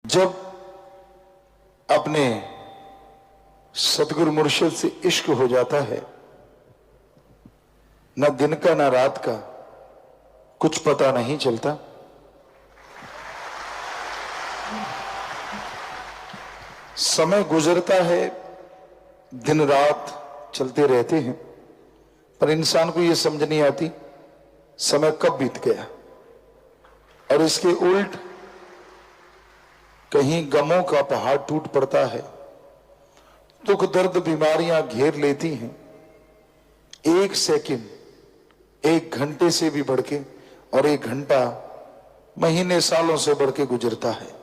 जब अपने सतगुरु मुर्शिद से इश्क हो जाता है, न दिन का न रात का कुछ पता नहीं चलता। समय गुजरता है, दिन रात चलते रहते हैं, पर इंसान को यह समझ नहीं आती समय कब बीत गया। और इसके उल्ट कहीं गमों का पहाड़ टूट पड़ता है, दुख दर्द बीमारियां घेर लेती हैं। एक सेकंड एक घंटे से भी बढ़ के, और एक घंटा महीने सालों से बढ़ के गुजरता है।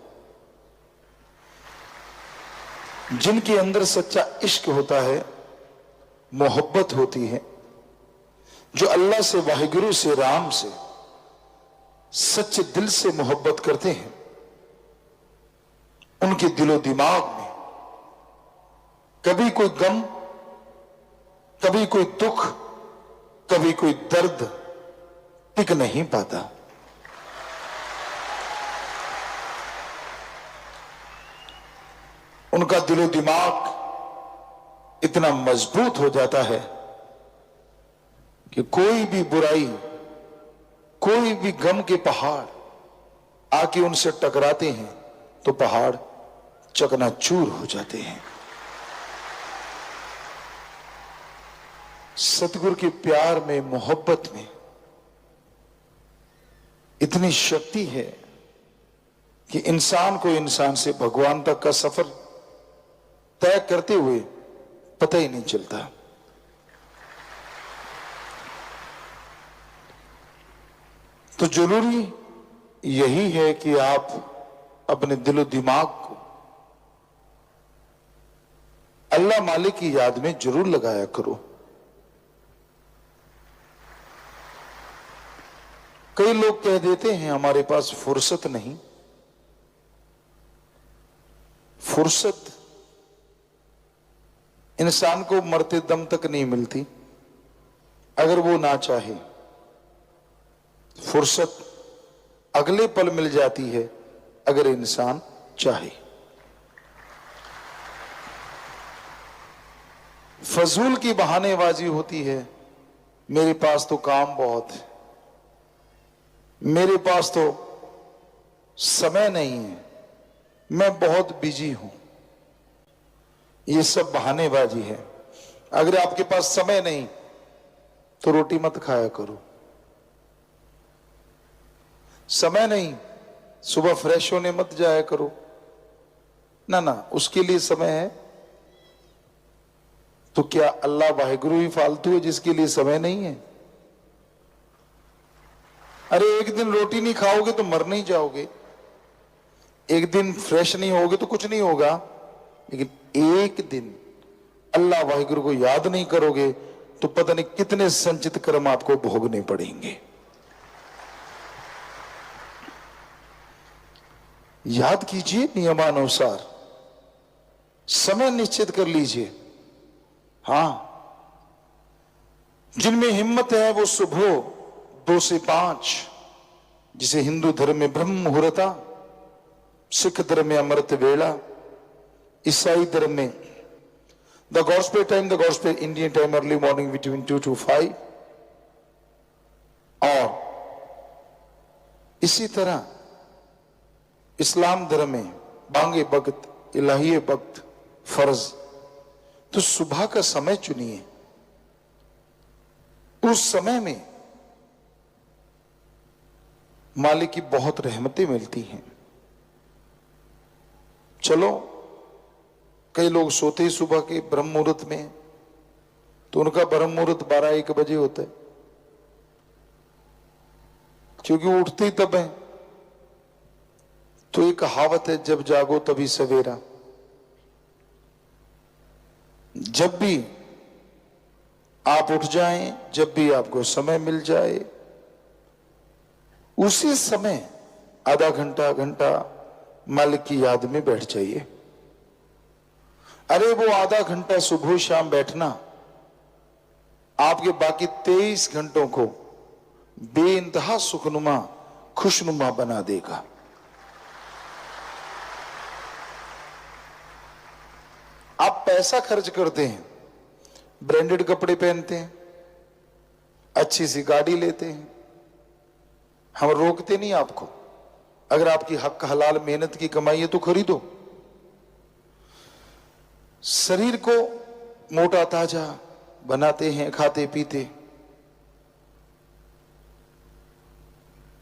जिनके अंदर सच्चा इश्क होता है, मोहब्बत होती है, जो अल्लाह से, वाहिगुरु से, राम से सच्चे दिल से मोहब्बत करते हैं, उनके दिलो दिमाग में कभी कोई गम, कभी कोई दुख, कभी कोई दर्द टिक नहीं पाता। उनका दिलो दिमाग इतना मजबूत हो जाता है कि कोई भी बुराई, कोई भी गम के पहाड़ आके उनसे टकराते हैं तो पहाड़ चकनाचूर हो जाते हैं। सतगुरु के प्यार में, मोहब्बत में इतनी शक्ति है कि इंसान को इंसान से भगवान तक का सफर तय करते हुए पता ही नहीं चलता। तो जरूरी यही है कि आप अपने दिलो दिमाग को अल्लाह मालिक की याद में जरूर लगाया करो। कई लोग कह देते हैं हमारे पास फुर्सत नहीं। फुर्सत इंसान को मरते दम तक नहीं मिलती अगर वो ना चाहे। फुर्सत अगले पल मिल जाती है अगर इंसान चाहे। फजूल की बहानेबाजी होती है, मेरे पास तो काम बहुत है, मेरे पास तो समय नहीं है, मैं बहुत बिजी हूं। ये सब बहानेबाजी है। अगर आपके पास समय नहीं तो रोटी मत खाया करो। समय नहीं, सुबह फ्रेश होने मत जाया करो। ना ना, उसके लिए समय है। तो क्या अल्लाह वाहिगुरु ही फालतू है जिसके लिए समय नहीं है? अरे एक दिन रोटी नहीं खाओगे तो मर नहीं जाओगे, एक दिन फ्रेश नहीं होगे तो कुछ नहीं होगा, लेकिन एक दिन अल्लाह वाहिगुरु को याद नहीं करोगे तो पता नहीं कितने संचित कर्म आपको भोगने पड़ेंगे। याद कीजिए, नियमानुसार समय निश्चित कर लीजिए। हां, जिनमें हिम्मत है वो सुबह 2 से 5, जिसे हिंदू धर्म में ब्रह्म मुहूर्ता, सिख धर्म में अमृत वेला, ईसाई धर्म में the gospel time, the gospel Indian time early morning between 2 to 5, और इसी तरह इस्लाम धर्म में बांगे वक्त, इलाही वक्त, फर्ज। तो सुबह का समय चुनिए। उस समय में मालिक की बहुत रहमतें मिलती हैं। चलो, कई लोग सोते ही सुबह के ब्रह्म मुहूर्त में, तो उनका ब्रह्म मुहूर्त 12-1 बजे होता है, क्योंकि उठते ही तब है। तो एक कहावत है, जब जागो तभी सवेरा। जब भी आप उठ जाएं, जब भी आपको समय मिल जाए, उसी समय आधा घंटा, घंटा मालिक की याद में बैठ जाइए। अरे वो आधा घंटा सुबह शाम बैठना आपके बाकी 23 घंटों को बेइंतहा सुखनुमा, खुशनुमा बना देगा। आप पैसा खर्च करते हैं, ब्रांडेड कपड़े पहनते हैं, अच्छी सी गाड़ी लेते हैं, हम रोकते नहीं आपको। अगर आपकी हक हलाल मेहनत की कमाई है तो खरीदो। शरीर को मोटा ताजा बनाते हैं, खाते पीते,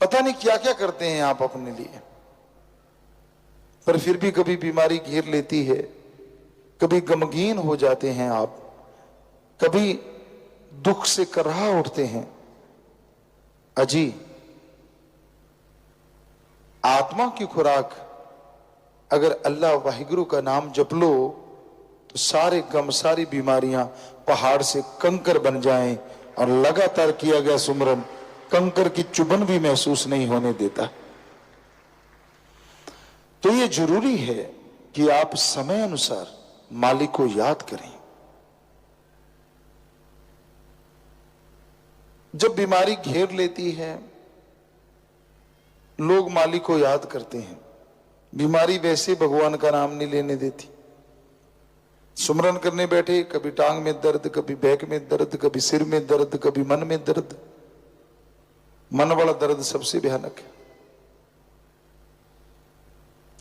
पता नहीं क्या क्या करते हैं आप अपने लिए, पर फिर भी कभी बीमारी घेर लेती है, कभी गमगीन हो जाते हैं आप, कभी दुख से कर्रा उठते हैं। अजी, आत्मा की खुराक अगर अल्लाह वाहिगुरु का नाम जप लो तो सारे गम, सारी बीमारियां पहाड़ से कंकर बन जाएं, और लगातार किया गया सुमरन कंकर की चुभन भी महसूस नहीं होने देता। तो ये जरूरी है कि आप समय अनुसार मालिक को याद करें। जब बीमारी घेर लेती है, लोग मालिक को याद करते हैं, बीमारी वैसे भगवान का नाम नहीं लेने देती। सुमरन करने बैठे, कभी टांग में दर्द, कभी बैक में दर्द, कभी सिर में दर्द, कभी मन में दर्द। मन वाला दर्द सबसे भयानक है,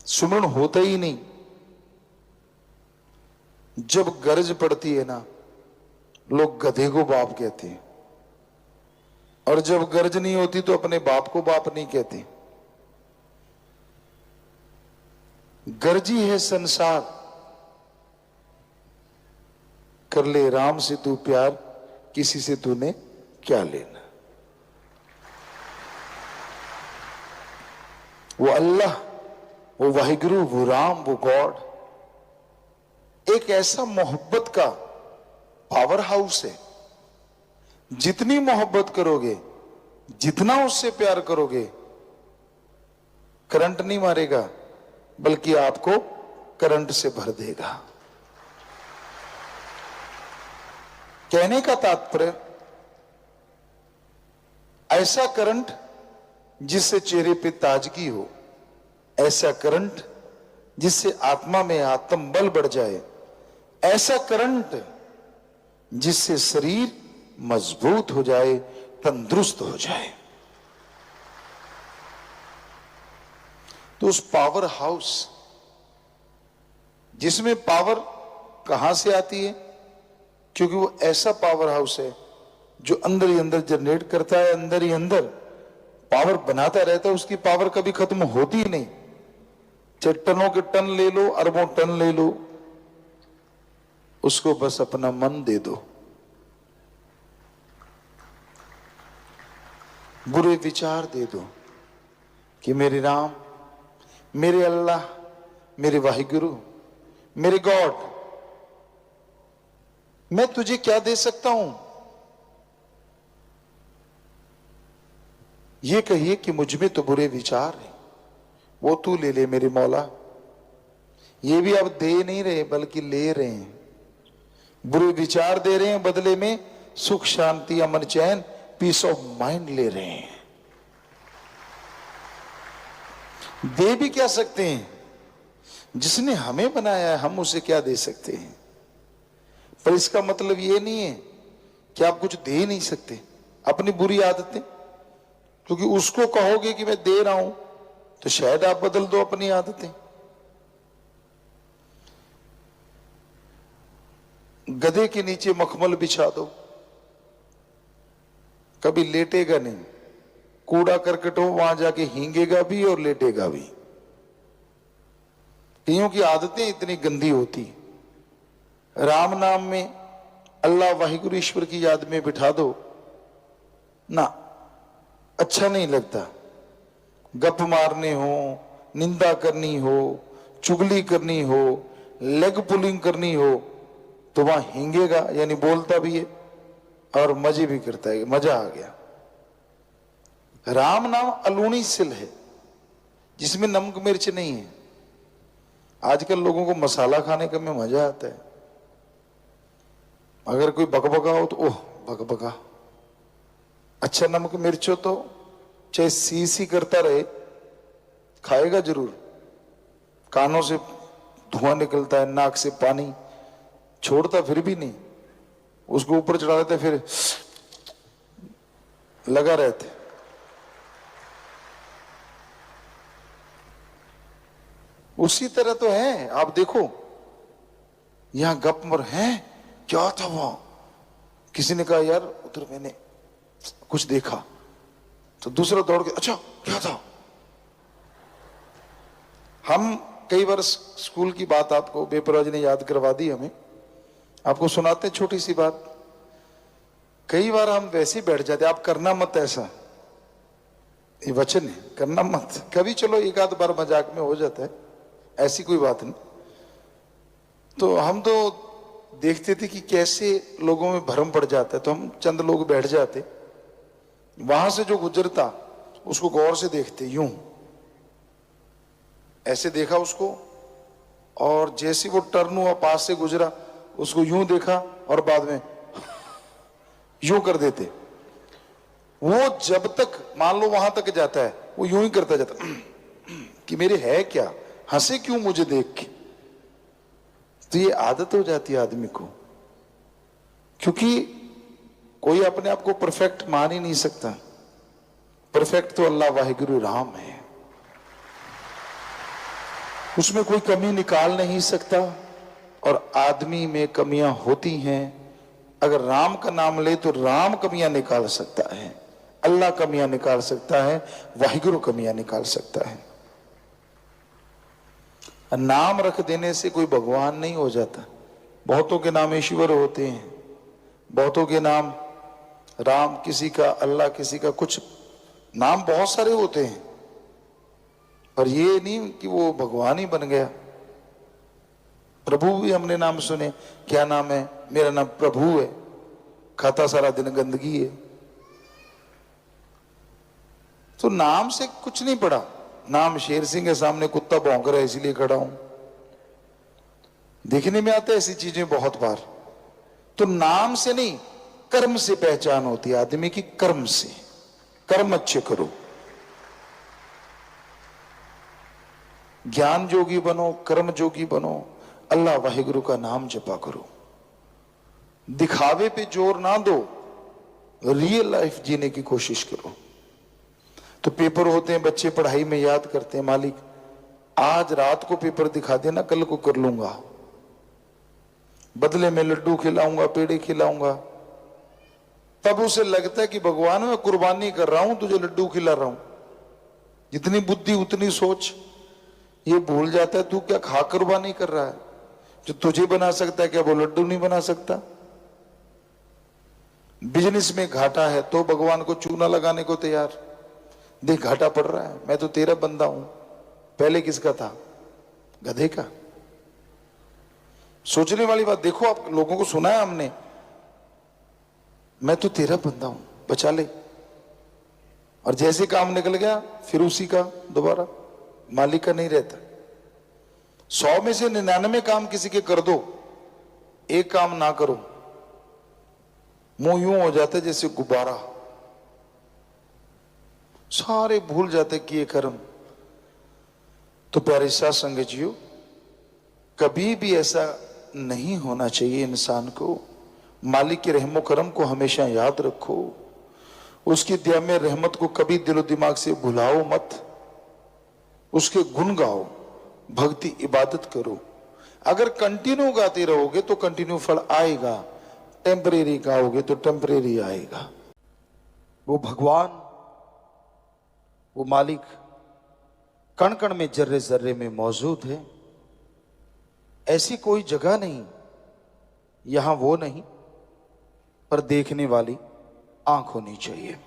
सुमरन होता ही नहीं। जब गरज पड़ती है ना, लोग गधे को बाप कहते हैं, और जब गरज नहीं होती तो अपने बाप को बाप नहीं कहते। गरजी है संसार, कर ले राम से तू प्यार, किसी से तूने क्या लेना। वो अल्लाह, वो वाहिगुरु, वो राम, वो गॉड एक ऐसा मोहब्बत का पावर हाउस है। जितनी मोहब्बत करोगे, जितना उससे प्यार करोगे, करंट नहीं मारेगा, बल्कि आपको करंट से भर देगा। कहने का तात्पर्य, ऐसा करंट जिससे चेहरे पे ताजगी हो, ऐसा करंट जिससे आत्मा में आत्म बल बढ़ जाए, ऐसा करंट जिससे शरीर मजबूत हो जाए, तंदुरुस्त हो जाए। तो उस पावर हाउस, जिसमें पावर कहां से आती है, क्योंकि वो ऐसा पावर हाउस है जो अंदर ही अंदर जनरेट करता है, अंदर ही अंदर पावर बनाता रहता है, उसकी पावर कभी खत्म होती ही नहीं। चाहे टनों के टन ले लो, अरबों टन ले लो, उसको बस अपना मन दे दो, बुरे विचार दे दो कि मेरे राम, मेरे अल्लाह, मेरे वाहिगुरु, मेरे गॉड, मैं तुझे क्या दे सकता हूं। ये कहिए कि मुझ में तो बुरे विचार हैं, वो तू ले ले मेरे मौला। ये भी अब दे नहीं रहे बल्कि ले रहे हैं। बुरे विचार दे रहे हैं, बदले में सुख, शांति, अमन, चैन, पीस ऑफ माइंड ले रहे हैं। दे भी क्या सकते हैं, जिसने हमें बनाया है हम उसे क्या दे सकते हैं। पर इसका मतलब ये नहीं है कि आप कुछ दे नहीं सकते। अपनी बुरी आदतें, क्योंकि उसको कहोगे कि मैं दे रहा हूं तो शायद आप बदल दो अपनी आदतें। गधे के नीचे मखमल बिछा दो, कभी लेटेगा नहीं। कूड़ा करकट हो वहां जाके हींगेगा भी और लेटेगा भी। कईयों की आदतें इतनी गंदी होती। राम नाम में, अल्लाह वाहिगुरु ईश्वर की याद में बिठा दो ना, अच्छा नहीं लगता। गप मारने हो, निंदा करनी हो, चुगली करनी हो, लेग पुलिंग करनी हो, तो वहां हींगेगा, यानी बोलता भी है और मजे भी करता है। मजा आ गया। राम नाम अलूणी सिल है, जिसमें नमक मिर्च नहीं है। आजकल लोगों को मसाला खाने का में मजा आता है। अगर कोई बकबका हो तो ओह बकबका, अच्छा नमक मिर्च हो तो चाहे सी करता रहे, खाएगा जरूर। कानों से धुआं निकलता है, नाक से पानी छोड़ता फिर भी नहीं, उसको ऊपर चढ़ा लेते, फिर लगा रहते। उसी तरह तो है। आप देखो यहां गपमर है, क्या था वहां, किसी ने कहा यार उधर मैंने कुछ देखा, तो दूसरा दौड़ के अच्छा क्या था। हम कई बार स्कूल की बात आपको बेपरवाह ने याद करवा दी हमें, आपको सुनाते छोटी सी बात। कई बार हम वैसे ही बैठ जाते, आप करना मत ऐसा, ये वचन है, करना मत कभी। चलो एक आध बार मजाक में हो जाता है, ऐसी कोई बात नहीं। तो हम तो देखते थे कि कैसे लोगों में भ्रम पड़ जाता है, तो हम चंद लोग बैठ जाते, वहां से जो गुजरता उसको गौर से देखते, यूं ऐसे देखा उसको, और जैसे वो टर्न हुआ पास से गुजरा उसको यूं देखा, और बाद में यूं कर देते। वो जब तक मान लो वहां तक जाता है, वो यूं ही करता जाता कि मेरे है क्या, हंसे क्यों मुझे देख के। तो ये आदत हो जाती है आदमी को, क्योंकि कोई अपने आप को परफेक्ट मान ही नहीं सकता। परफेक्ट तो अल्लाह वाहिगुरु राम है, उसमें कोई कमी निकाल नहीं सकता। और आदमी में कमियां होती हैं, अगर राम का नाम ले तो राम कमियां निकाल सकता है, अल्लाह कमियां निकाल सकता है, वाहिगुरु कमियां निकाल सकता है। नाम रख देने से कोई भगवान नहीं हो जाता। बहुतों के नाम ईश्वर होते हैं, बहुतों के नाम राम, किसी का अल्लाह, किसी का कुछ, नाम बहुत सारे होते हैं, पर ये नहीं कि वो भगवान ही बन गया। प्रभु भी हमने नाम सुने, क्या नाम है, मेरा नाम प्रभु है, खाता सारा दिन गंदगी है। तो नाम से कुछ नहीं पड़ा। नाम शेर सिंह के सामने कुत्ता भौंक रहा है इसलिए खड़ा हूं, देखने में आता है ऐसी चीजें बहुत बार। तो नाम से नहीं, कर्म से पहचान होती है आदमी की, कर्म से। कर्म अच्छे करो, ज्ञान जोगी बनो, कर्म जोगी बनो, अल्लाह वाहिगुरु का नाम जपा करो। दिखावे पे जोर ना दो, रियल लाइफ जीने की कोशिश करो। तो पेपर होते हैं, बच्चे पढ़ाई में याद करते हैं, मालिक आज रात को पेपर दिखा देना, कल को कर लूंगा, बदले में लड्डू खिलाऊंगा, पेड़े खिलाऊंगा। तब उसे लगता है कि भगवान मैं कुर्बानी कर रहा हूं, तुझे लड्डू खिला रहा हूं। जितनी बुद्धि उतनी सोच। ये भूल जाता है तू क्या खा कुर्बानी कर रहा है, जो तुझे बना सकता है क्या वो लड्डू नहीं बना सकता। बिजनेस में घाटा है तो भगवान को चूना लगाने को तैयार, देख घाटा पड़ रहा है, मैं तो तेरा बंदा हूं। पहले किसका था, गधे का। सोचने वाली बात। देखो आप लोगों को सुना है हमने, मैं तो तेरा बंदा हूं, बचा ले। और जैसे काम निकल गया फिर उसी का दोबारा, मालिक का नहीं रहता। 100 में से 99 काम किसी के कर दो, एक काम ना करो, मुंह यूं हो जाता है जैसे गुब्बारा, सारे भूल जाते किए कर्म। तो प्यारे साथ संगत जियो, कभी भी ऐसा नहीं होना चाहिए इंसान को। मालिक के रहमो करम को हमेशा याद रखो, उसकी दया में रहमत को कभी दिलो दिमाग से भुलाओ मत, उसके गुण गाओ, भक्ति इबादत करो। अगर कंटिन्यू गाते रहोगे तो कंटिन्यू फल आएगा, टेम्परेरी गाओगे तो टेम्परेरी आएगा। वो भगवान, वो मालिक कण कण में, जर्रे जर्रे में मौजूद है। ऐसी कोई जगह नहीं, यहां वो नहीं, पर देखने वाली आंख होनी चाहिए।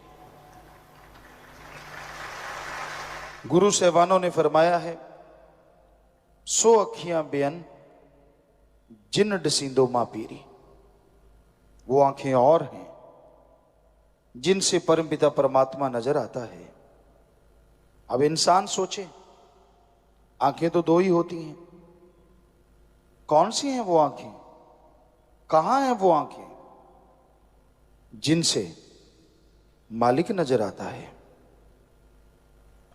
गुरु साहबानों ने फरमाया है, 100 अखियां बेअन जिन डसींदो मां पीरी। वो आंखें और हैं जिनसे परमपिता परमात्मा नजर आता है। अब इंसान सोचे, आंखें तो 2 ही होती हैं, कौन सी हैं वो आंखें, कहां हैं वो आंखें जिनसे मालिक नजर आता है।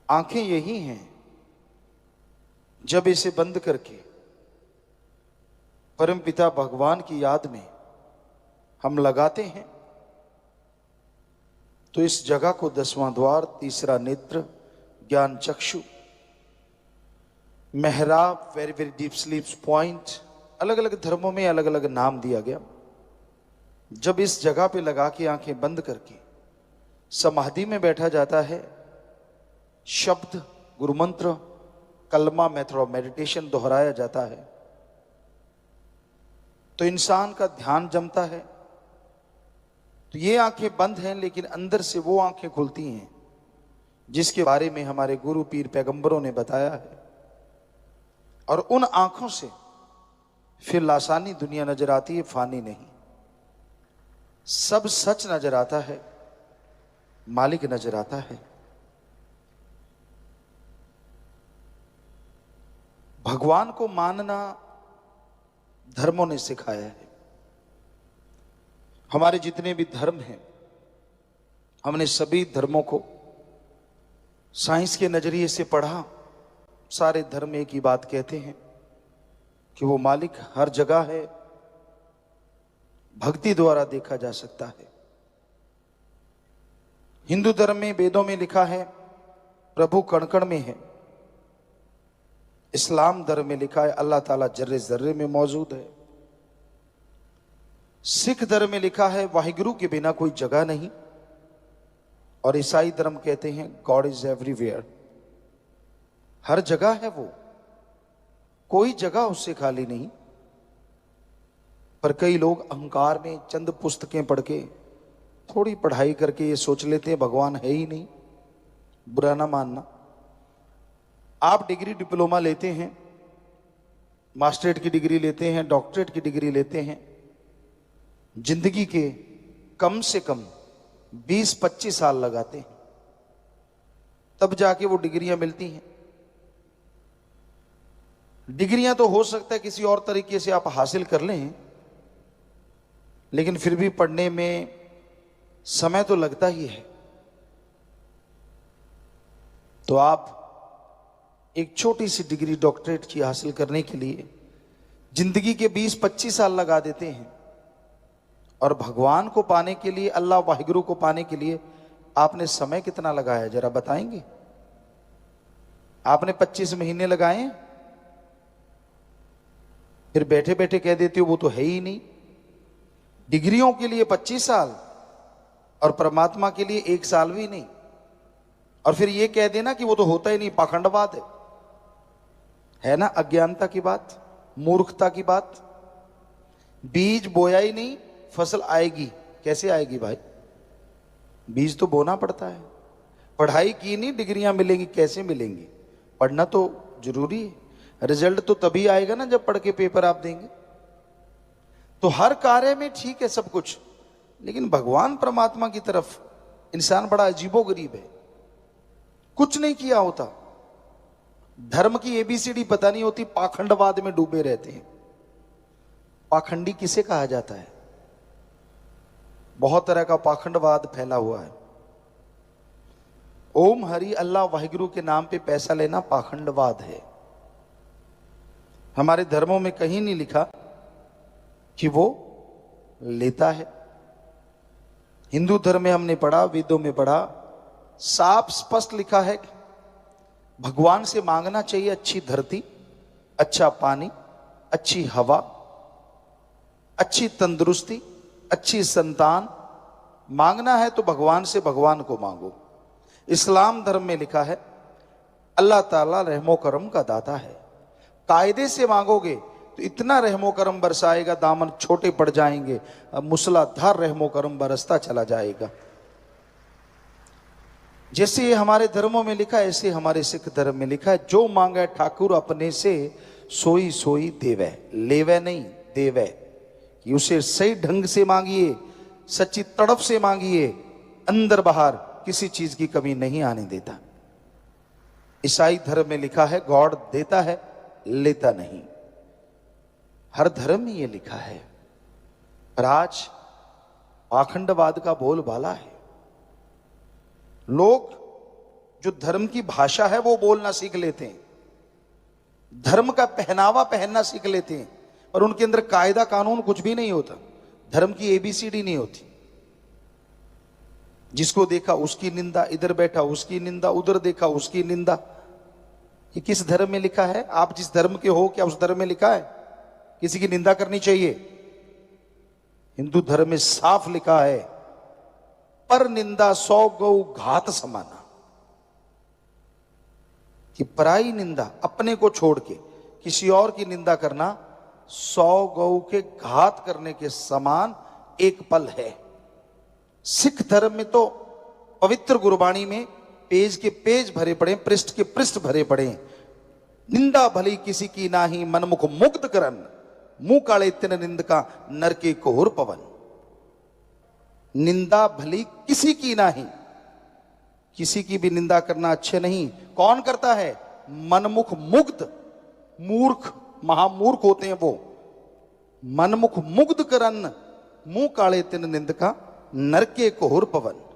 आंखें यही हैं जब इसे बंद करके परम पिता भगवान की याद में हम लगाते हैं तो इस जगह को 10वां द्वार, तीसरा नेत्र, ज्ञान चक्षु, मेहराब, very very deep sleep point, अलग अलग धर्मों में अलग अलग नाम दिया गया। जब इस जगह पे लगा के आंखें बंद करके समाधि में बैठा जाता है, शब्द, गुरु मंत्र, कलमा, मेथड ऑफ मेडिटेशन दोहराया जाता है, तो इंसान का ध्यान जमता है। तो ये आंखें बंद हैं, लेकिन अंदर से वो आंखें खुलती हैं जिसके बारे में हमारे गुरु पीर पैगंबरों ने बताया है। और उन आंखों से फिर लासानी दुनिया नजर आती है, फानी नहीं। सब सच नजर आता है, मालिक नजर आता है। भगवान को मानना धर्मों ने सिखाया है। हमारे जितने भी धर्म हैं, हमने सभी धर्मों को साइंस के नजरिए से पढ़ा। सारे धर्म एक ही बात कहते हैं कि वो मालिक हर जगह है, भक्ति द्वारा देखा जा सकता है। हिंदू धर्म में वेदों में लिखा है प्रभु कण कण में है। इस्लाम धर्म में लिखा है अल्लाह ताला जर्रे जर्रे में मौजूद है। सिख धर्म में लिखा है वाहिगुरु के बिना कोई जगह नहीं। और ईसाई धर्म कहते हैं गॉड इज एवरीवेयर, हर जगह है वो, कोई जगह उससे खाली नहीं। पर कई लोग अहंकार में चंद पुस्तकें पढ़ के, थोड़ी पढ़ाई करके ये सोच लेते हैं भगवान है ही नहीं। बुरा ना मानना, आप डिग्री डिप्लोमा लेते हैं, मास्टरेट की डिग्री लेते हैं, डॉक्टरेट की डिग्री लेते हैं, जिंदगी के कम से कम 20-25 साल लगाते हैं, तब जाके वो डिग्रियां मिलती हैं। डिग्रियां तो हो सकता है किसी और तरीके से आप हासिल कर लें, लेकिन फिर भी पढ़ने में समय तो लगता ही है। तो आप एक छोटी सी डिग्री डॉक्टरेट की हासिल करने के लिए जिंदगी के 20-25 साल लगा देते हैं। और भगवान को पाने के लिए, अल्लाह वाहिगुरु को पाने के लिए आपने समय कितना लगाया, जरा बताएंगे? आपने 25 महीने लगाए, फिर बैठे बैठे कह देते हो वो तो है ही नहीं। डिग्रियों के लिए 25 साल और परमात्मा के लिए 1 साल भी नहीं। और फिर ये कह देना कि वो तो होता ही नहीं, पाखंडवाद है ना? अज्ञानता की बात, मूर्खता की बात। बीज बोया ही नहीं, फसल आएगी कैसे आएगी भाई? बीज तो बोना पड़ता है। पढ़ाई की नहीं, डिग्रियां मिलेंगी कैसे मिलेंगी? पढ़ना तो जरूरी है। रिजल्ट तो तभी आएगा ना जब पढ़ के पेपर आप देंगे। तो हर कार्य में ठीक है सब कुछ, लेकिन भगवान परमात्मा की तरफ इंसान बड़ा अजीबोगरीब है। कुछ नहीं किया होता, धर्म की एबीसीडी पता नहीं होती, पाखंडवाद में डूबे रहते हैं। पाखंडी किसे कहा जाता है? बहुत तरह का पाखंडवाद फैला हुआ है। ओम हरि अल्लाह वाहिगुरु के नाम पे पैसा लेना पाखंडवाद है। हमारे धर्मों में कहीं नहीं लिखा कि वो लेता है। हिंदू धर्म में हमने पढ़ा, वेदों में पढ़ा, साफ स्पष्ट लिखा है भगवान से मांगना चाहिए अच्छी धरती, अच्छा पानी, अच्छी हवा, अच्छी तंदुरुस्ती, अच्छी संतान। मांगना है तो भगवान से भगवान को मांगो। इस्लाम धर्म में लिखा है अल्लाह ताला रहमो करम का दाता है। कायदे से मांगोगे तो इतना रहमो करम बरसाएगा, दामन छोटे पड़ जाएंगे, मूसलाधार रहमो करम बरसता चला जाएगा। जैसे ये हमारे धर्मों में लिखा है, ऐसे हमारे सिख धर्म में लिखा है जो मांगे ठाकुर अपने से सोई सोई देवे। लेवे नहीं, देवे। कि उसे सही ढंग से मांगिए, सच्ची तड़प से मांगिए, अंदर बाहर किसी चीज की कमी नहीं आने देता। ईसाई धर्म में लिखा है गॉड देता है, लेता नहीं। हर धर्म में यह लिखा है। पर आज पाखंडवाद का बोलबाला है। लोग जो धर्म की भाषा है वो बोलना सीख लेते हैं, धर्म का पहनावा पहनना सीख लेते हैं, और उनके अंदर कायदा कानून कुछ भी नहीं होता, धर्म की एबीसीडी नहीं होती। जिसको देखा उसकी निंदा, इधर बैठा उसकी निंदा, उधर देखा उसकी निंदा। ये किस धर्म में लिखा है? आप जिस धर्म के हो क्या उस धर्म में लिखा है किसी की निंदा करनी चाहिए? हिंदू धर्म में साफ लिखा है, पर निंदा 100 गौ घात समाना, कि पराई निंदा, अपने को छोड़ के किसी और की निंदा करना 100 गौ के घात करने के समान एक पल है। सिख धर्म में तो पवित्र गुरबाणी में पेज के पेज भरे पड़े, पृष्ठ के पृष्ठ भरे पड़े। निंदा भली किसी की नाही, मनमुख मुग्ध करन, मुंह काले तिन निंद का नरके कोहर पवन। निंदा भली किसी की नाही, किसी की भी निंदा करना अच्छे नहीं। कौन करता है? मनमुख मुग्ध, मूर्ख, महामूर्ख होते हैं वो। मनमुख मुग्ध करन, मुंह काले तिन निंद का नरके कोहर पवन।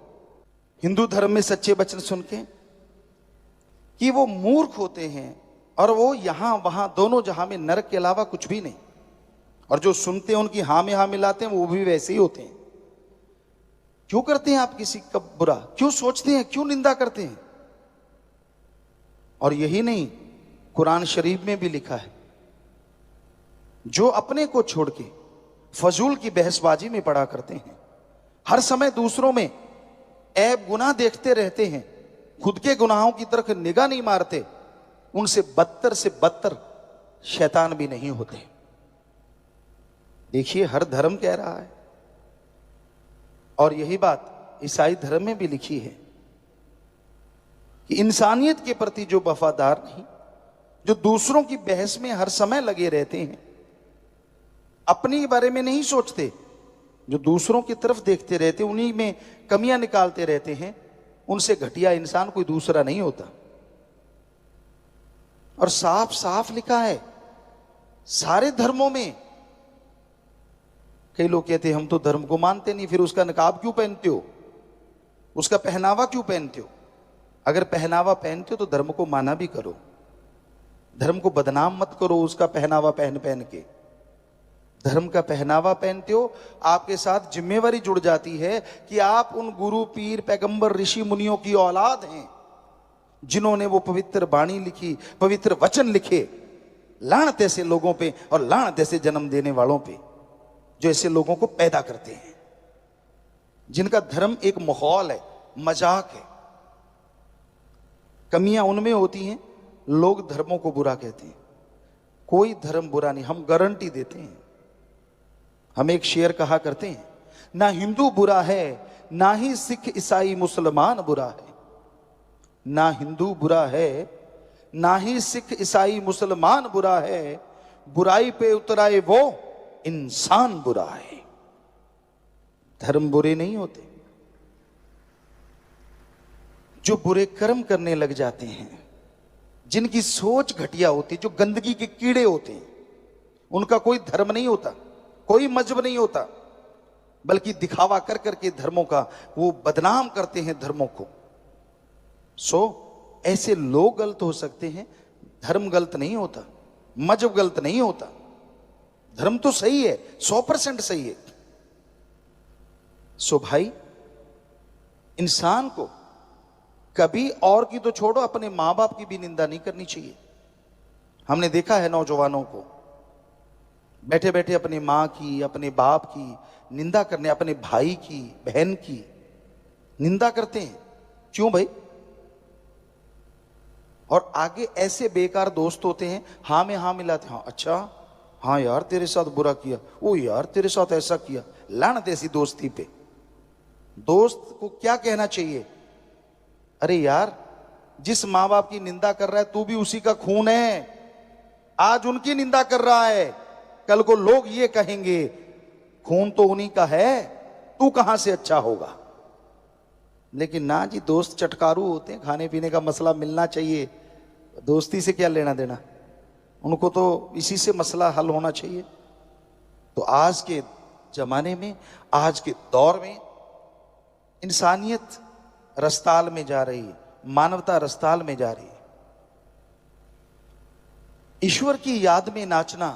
हिंदू धर्म में सच्चे वचन सुन के कि वो मूर्ख होते हैं और वो यहां वहां दोनों जहां में नरक के अलावा कुछ भी नहीं। और जो सुनते हैं उनकी हां में हां मिलाते हैं वो भी वैसे ही होते हैं। क्यों करते हैं आप किसी का बुरा? क्यों सोचते हैं? क्यों निंदा करते हैं? और यही नहीं, कुरान शरीफ में भी लिखा है, जो अपने को छोड़ के फजूल की बहसबाजी में पड़ा करते हैं, हर समय दूसरों में ऐब गुनाह देखते रहते हैं, खुद के गुनाहों की तरफ निगाह नहीं मारते, उनसे बदतर से बदतर शैतान भी नहीं होते। देखिए, हर धर्म कह रहा है, और यही बात ईसाई धर्म में भी लिखी है कि इंसानियत के प्रति जो वफादार नहीं, जो दूसरों की बहस में हर समय लगे रहते हैं, अपने बारे में नहीं सोचते, जो दूसरों की तरफ देखते रहते, उन्हीं में कमियां निकालते रहते हैं, उनसे घटिया इंसान कोई दूसरा नहीं होता। और साफ साफ लिखा है सारे धर्मों में। कई लोग कहते हैं हम तो धर्म को मानते नहीं, फिर उसका नकाब क्यों पहनते हो, उसका पहनावा क्यों पहनते हो? अगर पहनावा पहनते हो तो धर्म को माना भी करो, धर्म को बदनाम मत करो उसका पहनावा पहन पहन के। धर्म का पहनावा पहनते हो, आपके साथ जिम्मेवारी जुड़ जाती है कि आप उन गुरु पीर पैगंबर ऋषि मुनियों की औलाद हैं जिन्होंने वो पवित्र वाणी लिखी, पवित्र वचन लिखे। लानत ऐसे लोगों पे और लानत ऐसे जन्म देने वालों पे जो ऐसे लोगों को पैदा करते हैं, जिनका धर्म एक माहौल है, मजाक है। कमियां उनमें होती हैं, लोग धर्मों को बुरा कहते हैं। कोई धर्म बुरा नहीं, हम गारंटी देते हैं। हम एक शेर कहा करते हैं, ना हिंदू बुरा है, ना ही सिख ईसाई मुसलमान बुरा है। ना हिंदू बुरा है, ना ही सिख ईसाई मुसलमान बुरा है, बुराई पे उतराए वो इंसान बुरा है। धर्म बुरे नहीं होते, जो बुरे कर्म करने लग जाते हैं, जिनकी सोच घटिया होती, जो गंदगी के कीड़े होते हैं, उनका कोई धर्म नहीं होता, कोई मजहब नहीं होता, बल्कि दिखावा कर करके धर्मों का वो बदनाम करते हैं धर्मों को। ऐसे लोग गलत हो सकते हैं, धर्म गलत नहीं होता, मजहब गलत नहीं होता। धर्म तो सही है, 100% सही है। भाई, इंसान को कभी और की तो छोड़ो, अपने मां बाप की भी निंदा नहीं करनी चाहिए। हमने देखा है नौजवानों को बैठे बैठे अपनी मां की, अपने बाप की निंदा करने, अपने भाई की, बहन की निंदा करते हैं। क्यों भाई? और आगे ऐसे बेकार दोस्त होते हैं, हाँ में हाँ मिलाते, हाँ अच्छा, हाँ यार तेरे साथ बुरा किया, ओ यार तेरे साथ ऐसा किया। लानत ऐसी दोस्ती पे। दोस्त को क्या कहना चाहिए? अरे यार, जिस मां बाप की निंदा कर रहा है तू भी उसी का खून है, आज उनकी निंदा कर रहा है, कल को लोग ये कहेंगे खून तो उन्हीं का है, तू कहां से अच्छा होगा। लेकिन ना जी, दोस्त चटकारू होते हैं, खाने पीने का मसला मिलना चाहिए, दोस्ती से क्या लेना देना, उनको तो इसी से मसला हल होना चाहिए। तो आज के जमाने में, आज के दौर में इंसानियत रस्ताल में जा रही है, मानवता रस्ताल में जा रही है। ईश्वर की याद में नाचना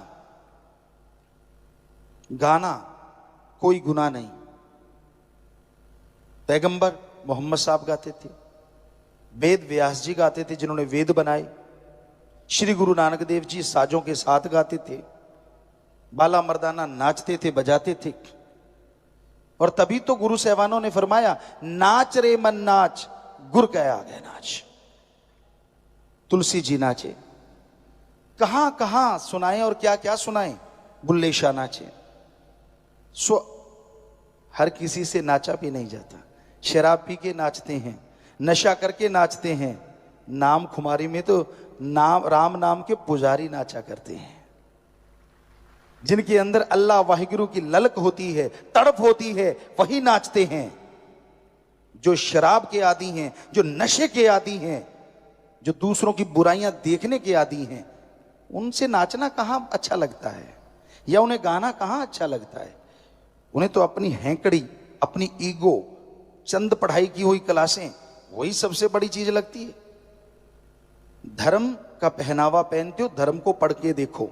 गाना कोई गुनाह नहीं। पैगंबर मोहम्मद साहब गाते थे, वेद व्यास जी गाते थे जिन्होंने वेद बनाए, श्री गुरु नानक देव जी साजों के साथ गाते थे, बाला मर्दाना नाचते थे, बजाते थे। और तभी तो गुरु साहबानों ने फरमाया, नाच रे मन नाच, गुर कह आ गए नाच। तुलसी जी नाचे, कहां कहां सुनाए और क्या क्या सुनाए। बुल्ले शाह नाचे। सो हर किसी से नाचा भी नहीं जाता। शराब पी के नाचते हैं, नशा करके नाचते हैं। नाम खुमारी में तो नाम राम नाम के पुजारी नाचा करते हैं, जिनके अंदर अल्लाह वाहिगुरु की ललक होती है, तड़प होती है, वही नाचते हैं। जो शराब के आदी हैं, जो नशे के आदी हैं, जो दूसरों की बुराइयां देखने के आदी हैं, उनसे नाचना कहां अच्छा लगता है, या उन्हें गाना कहां अच्छा लगता है। उन्हें तो अपनी हैंकड़ी, अपनी ईगो, चंद पढ़ाई की हुई क्लासें, वही सबसे बड़ी चीज लगती है। धर्म का पहनावा पहनते हो, धर्म को पढ़ के देखो,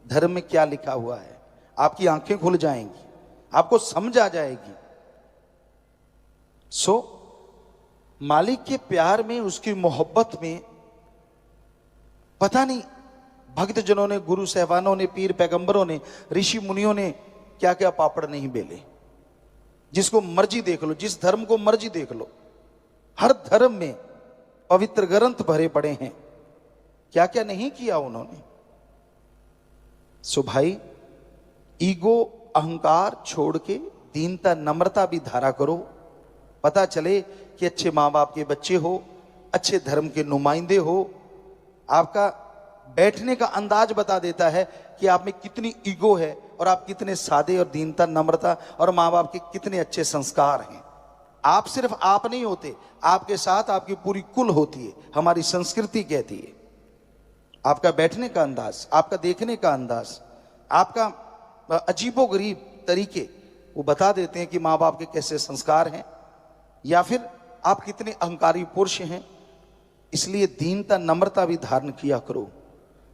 धर्म में क्या लिखा हुआ है। आपकी आंखें खुल जाएंगी, आपको समझ आ जाएगी। सो मालिक के प्यार में, उसकी मोहब्बत में, पता नहीं भक्त जनों ने, गुरु साहबानों ने, पीर पैगंबरों ने, ऋषि मुनियों ने क्या क्या पापड़ नहीं बेले। जिसको मर्जी देख लो, जिस धर्म को मर्जी देख लो, हर धर्म में पवित्र ग्रंथ भरे पड़े हैं, क्या क्या नहीं किया उन्होंने। सो भाई, ईगो अहंकार छोड़ के दीनता नम्रता भी धारा करो। पता चले कि अच्छे माँ बाप के बच्चे हो, अच्छे धर्म के नुमाइंदे हो। आपका बैठने का अंदाज बता देता है कि आप में कितनी ईगो है और आप कितने सादे और दीनता नम्रता और माँ बाप के कितने अच्छे संस्कार हैं। आप सिर्फ आप नहीं होते, आपके साथ आपकी पूरी कुल होती है। हमारी संस्कृति कहती है आपका बैठने का अंदाज, आपका देखने का अंदाज, आपका अजीबोगरीब तरीके, वो बता देते हैं कि माँ बाप के कैसे संस्कार हैं, या फिर आप कितने अहंकारी पुरुष हैं। इसलिए दीनता नम्रता भी धारण किया करो।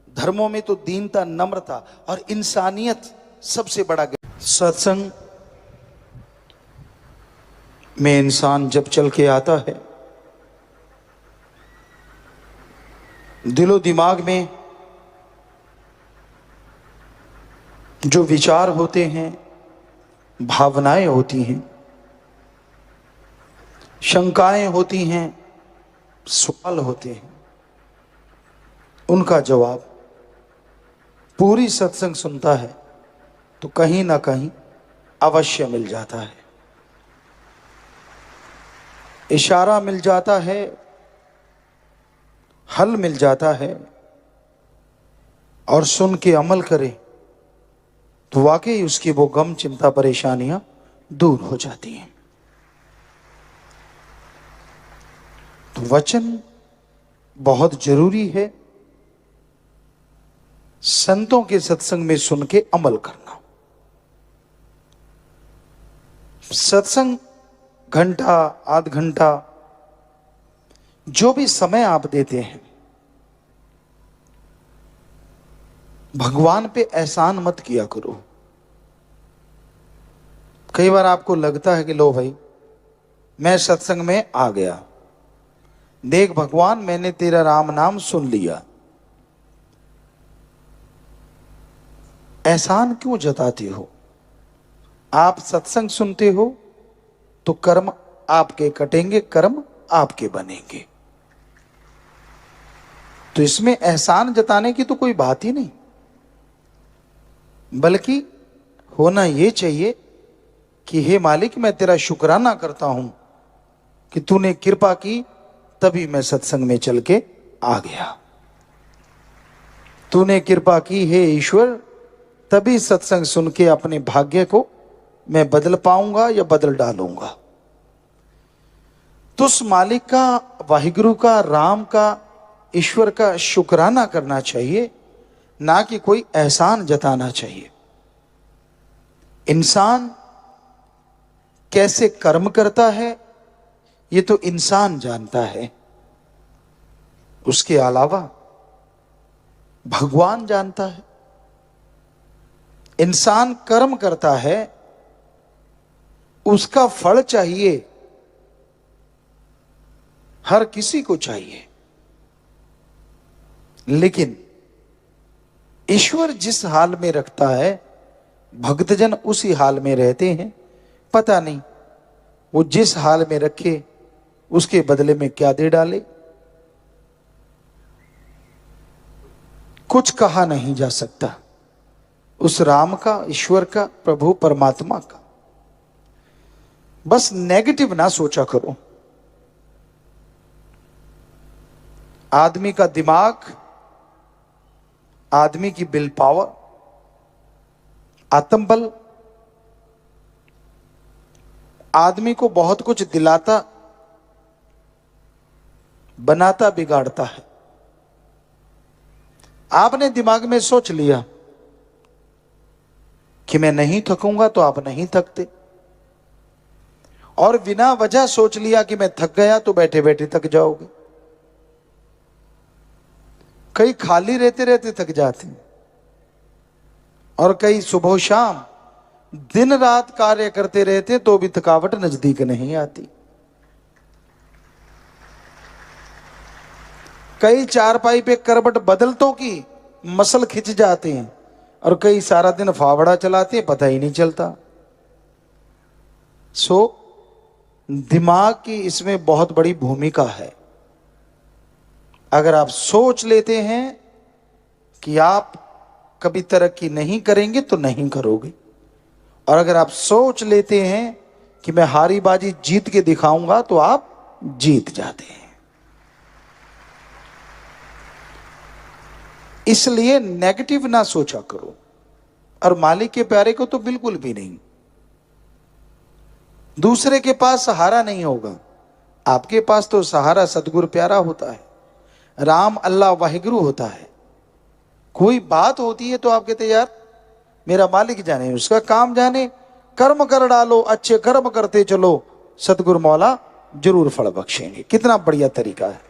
धर्मों में तो दीनता नम्रता और इंसानियत सबसे बड़ा। सत्संग में इंसान जब चल के आता है, दिलो दिमाग में जो विचार होते हैं, भावनाएं होती हैं, शंकाएं होती हैं, सवाल होते हैं, उनका जवाब पूरी सत्संग सुनता है तो कहीं ना कहीं अवश्य मिल जाता है। इशारा मिल जाता है, हल मिल जाता है, और सुन के अमल करे तो वाकई उसकी वो गम चिंता परेशानियां दूर हो जाती हैं। तो वचन बहुत जरूरी है। संतों के सत्संग में सुन के अमल करना। सत्संग घंटा, आध घंटा, जो भी समय आप देते हैं, भगवान पे एहसान मत किया करो। कई बार आपको लगता है कि लो भाई, मैं सत्संग में आ गया, देख भगवान मैंने तेरा राम नाम सुन लिया। एहसान क्यों जताते हो? आप सत्संग सुनते हो तो कर्म आपके कटेंगे, कर्म आपके बनेंगे। तो इसमें एहसान जताने की तो कोई बात ही नहीं, बल्कि होना यह चाहिए कि हे मालिक, मैं तेरा शुक्राना करता हूं कि तूने कृपा की, तभी मैं सत्संग में चल के आ गया। तूने कृपा की हे ईश्वर, तभी सत्संग सुन के अपने भाग्य को मैं बदल पाऊंगा या बदल डालूंगा। तो उस मालिक का, वाहिगुरु का, राम का, ईश्वर का शुक्राना करना चाहिए, ना कि कोई एहसान जताना चाहिए। इंसान कैसे कर्म करता है ये तो इंसान जानता है, उसके अलावा भगवान जानता है। इंसान कर्म करता है, उसका फल चाहिए, हर किसी को चाहिए, लेकिन ईश्वर जिस हाल में रखता है भक्तजन उसी हाल में रहते हैं। पता नहीं वो जिस हाल में रखे उसके बदले में क्या दे डाले, कुछ कहा नहीं जा सकता उस राम का, ईश्वर का, प्रभु परमात्मा का। बस नेगेटिव ना सोचा करो। आदमी का दिमाग, आदमी की विल पावर, आत्मबल आदमी को बहुत कुछ दिलाता, बनाता, बिगाड़ता है। आपने दिमाग में सोच लिया कि मैं नहीं थकूंगा तो आप नहीं थकते, और बिना वजह सोच लिया कि मैं थक गया तो बैठे बैठे थक जाओगे। कई खाली रहते रहते थक जाते हैं, और कई सुबह शाम दिन रात कार्य करते रहते तो भी थकावट नजदीक नहीं आती। कई चारपाई पे करवट बदलतों की मसल खिंच जाते हैं, और कई सारा दिन फावड़ा चलाते हैं, पता ही नहीं चलता। दिमाग की इसमें बहुत बड़ी भूमिका है। अगर आप सोच लेते हैं कि आप कभी तरक्की नहीं करेंगे तो नहीं करोगे, और अगर आप सोच लेते हैं कि मैं हारी बाजी जीत के दिखाऊंगा तो आप जीत जाते हैं। इसलिए नेगेटिव ना सोचा करो, और मालिक के प्यारे को तो बिल्कुल भी नहीं। दूसरे के पास सहारा नहीं होगा, आपके पास तो सहारा सतगुरु प्यारा होता है, राम अल्लाह वाहिगुरु होता है। कोई बात होती है तो आप कहते यार मेरा मालिक जाने, उसका काम जाने, कर्म कर डालो, अच्छे कर्म करते चलो, सतगुरु मौला जरूर फल बख्शेंगे। कितना बढ़िया तरीका है।